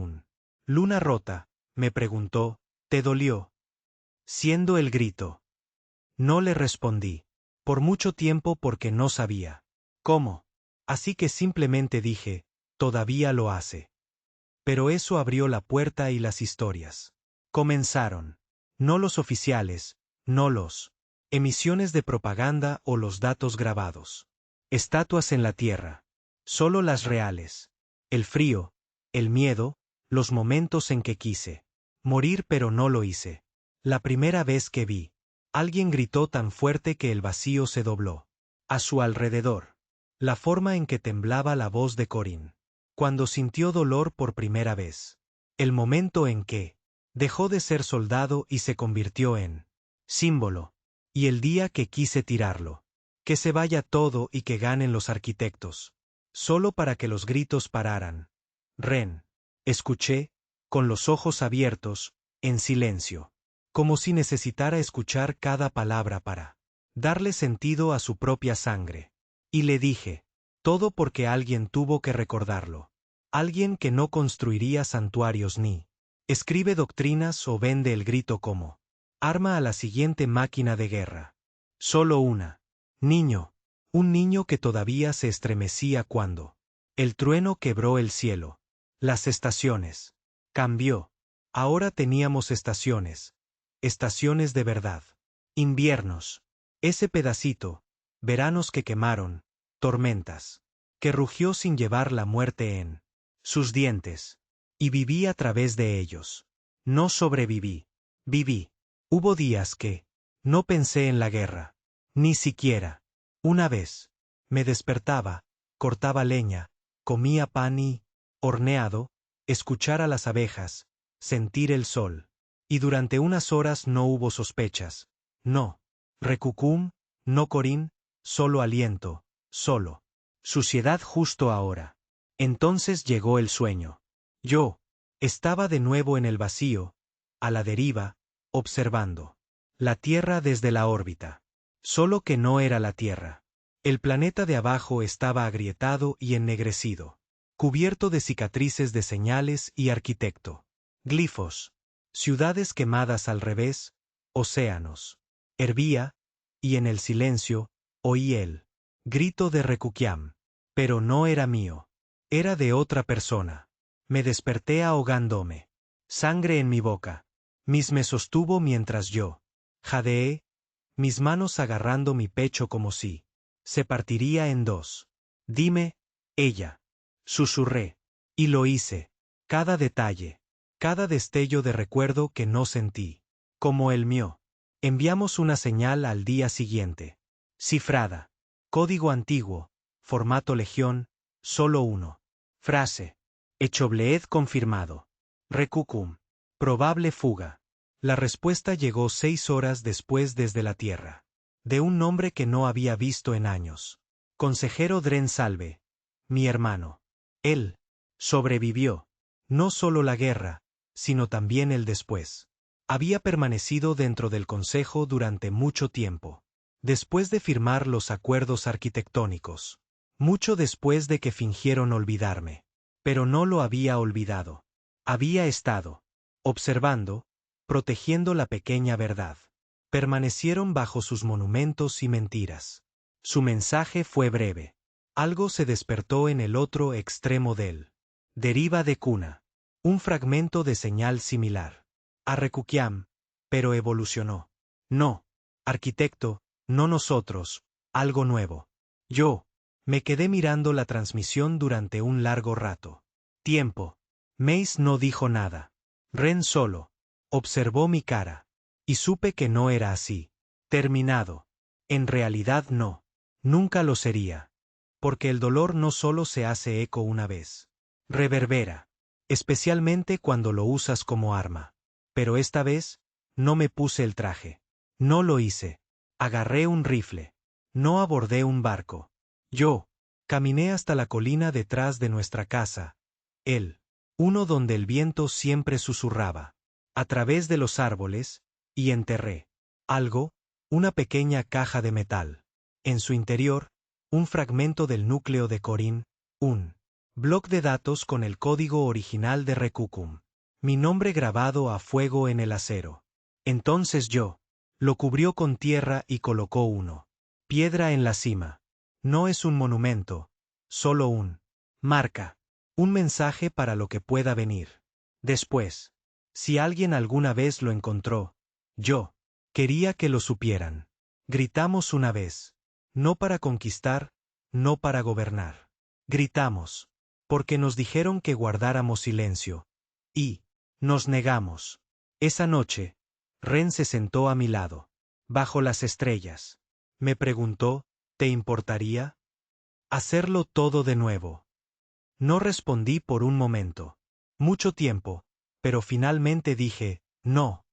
luna rota, me preguntó, ¿te dolió? Siendo el grito. No le respondí. Por mucho tiempo porque no sabía cómo. Así que simplemente dije, todavía lo hace. Pero eso abrió la puerta y las historias comenzaron. No los oficiales, no los emisiones de propaganda o los datos grabados. Estatuas en la tierra. Solo las reales. El frío, el miedo, los momentos en que quise morir pero no lo hice. La primera vez que vi. Alguien gritó tan fuerte que el vacío se dobló. A su alrededor. La forma en que temblaba la voz de Corinne. Cuando sintió dolor por primera vez. El momento en que dejó de ser soldado y se convirtió en símbolo. Y el día que quise tirarlo. Que se vaya todo y que ganen los arquitectos. Solo para que los gritos pararan. Ren. Escuché, con los ojos abiertos, en silencio. Como si necesitara escuchar cada palabra para darle sentido a su propia sangre. Y le dije, todo porque alguien tuvo que recordarlo. Alguien que no construiría santuarios ni escribe doctrinas o vende el grito como arma a la siguiente máquina de guerra. Solo una. Niño. Un niño que todavía se estremecía cuando el trueno quebró el cielo. Las estaciones. Cambió. Ahora teníamos estaciones. Estaciones de verdad. Inviernos. Ese pedacito, veranos que quemaron, tormentas, que rugió sin llevar la muerte en sus dientes. Y viví a través de ellos. No sobreviví. Viví. Hubo días que no pensé en la guerra. Ni siquiera. Una vez. Me despertaba, cortaba leña, comía pan y, horneado, escuchar a las abejas, sentir el sol. Y durante unas horas no hubo sospechas. No. Recucum, no Corín, solo aliento, solo. Suciedad justo ahora. Entonces llegó el sueño. Yo estaba de nuevo en el vacío, a la deriva, observando la Tierra desde la órbita. Solo que no era la Tierra. El planeta de abajo estaba agrietado y ennegrecido, cubierto de cicatrices de señales y arquitecto. Glifos. Ciudades quemadas al revés, océanos. Hervía, y en el silencio, oí el grito de Recuquiam. Pero no era mío. Era de otra persona. Me desperté ahogándome. Sangre en mi boca. Miss me sostuvo mientras yo jadeé, mis manos agarrando mi pecho como si se partiría en dos. Dime, ella. Susurré. Y lo hice. Cada detalle. Cada destello de recuerdo que no sentí. Como el mío. Enviamos una señal al día siguiente. Cifrada. Código antiguo. Formato Legión. Solo uno. Frase. Echobleed confirmado. Recucum. Probable fuga. La respuesta llegó 6 horas después desde la Tierra. De un nombre que no había visto en años. Consejero Dren Salve. Mi hermano. Él sobrevivió. No solo la guerra, sino también el después. Había permanecido dentro del Consejo durante mucho tiempo. Después de firmar los acuerdos arquitectónicos. Mucho después de que fingieron olvidarme. Pero no lo había olvidado. Había estado observando, protegiendo la pequeña verdad. Permanecieron bajo sus monumentos y mentiras. Su mensaje fue breve. Algo se despertó en el otro extremo del deriva de cuna. Un fragmento de señal similar. A Recuquiam, pero evolucionó. No, arquitecto, no nosotros, algo nuevo. Yo me quedé mirando la transmisión durante un largo rato. Tiempo. Mace no dijo nada. Ren solo observó mi cara. Y supe que no era así. Terminado. En realidad no. Nunca lo sería. Porque el dolor no solo se hace eco una vez. Reverbera. Especialmente cuando lo usas como arma. Pero esta vez, no me puse el traje. No lo hice. Agarré un rifle. No abordé un barco. Yo caminé hasta la colina detrás de nuestra casa. Él. Uno donde el viento siempre susurraba. A través de los árboles, y enterré algo, una pequeña caja de metal. En su interior, un fragmento del núcleo de Corín, un bloc de datos con el código original de Recucum. Mi nombre grabado a fuego en el acero. Entonces yo lo cubrió con tierra y colocó uno. Piedra en la cima. No es un monumento, solo un marca. Un mensaje para lo que pueda venir. Después. Si alguien alguna vez lo encontró, yo quería que lo supieran. Gritamos una vez. No para conquistar, no para gobernar. Gritamos. Porque nos dijeron que guardáramos silencio. Y nos negamos. Esa noche, Ren se sentó a mi lado. Bajo las estrellas. Me preguntó, ¿te importaría hacerlo todo de nuevo? No respondí por un momento. Mucho tiempo. Pero finalmente dije, no.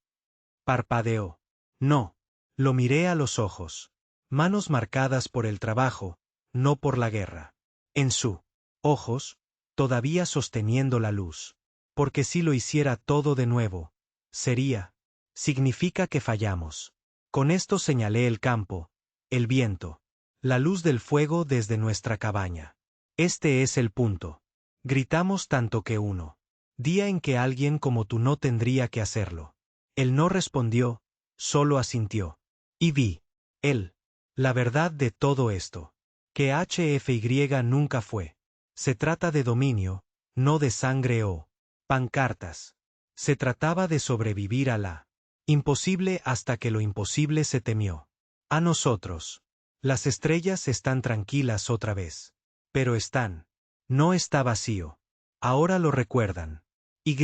Parpadeó. No. Lo miré a los ojos. Manos marcadas por el trabajo, no por la guerra. En su ojos, todavía sosteniendo la luz. Porque si lo hiciera todo de nuevo, significa que fallamos. Con esto señalé el campo, el viento, la luz del fuego desde nuestra cabaña. Este es el punto. Gritamos tanto que uno. Día en que alguien como tú no tendría que hacerlo. Él no respondió, solo asintió. Y vi. Él. La verdad de todo esto. Que HFY nunca fue. Se trata de dominio, no de sangre o pancartas. Se trataba de sobrevivir a la imposible hasta que lo imposible se temió. A nosotros. Las estrellas están tranquilas otra vez. Pero están. No está vacío. Ahora lo recuerdan. Y.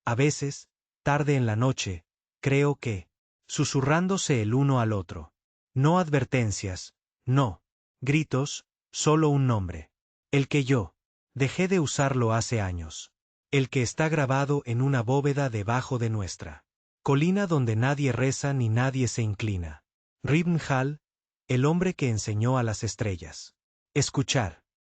A veces, tarde en la noche, creo que, susurrándose el uno al otro. No advertencias, no. Gritos, solo un nombre. El que yo. Dejé de usarlo hace años. El que está grabado en una bóveda debajo de nuestra colina donde nadie reza ni nadie se inclina. Ribn Hal, el hombre que enseñó a las estrellas. Escuchar.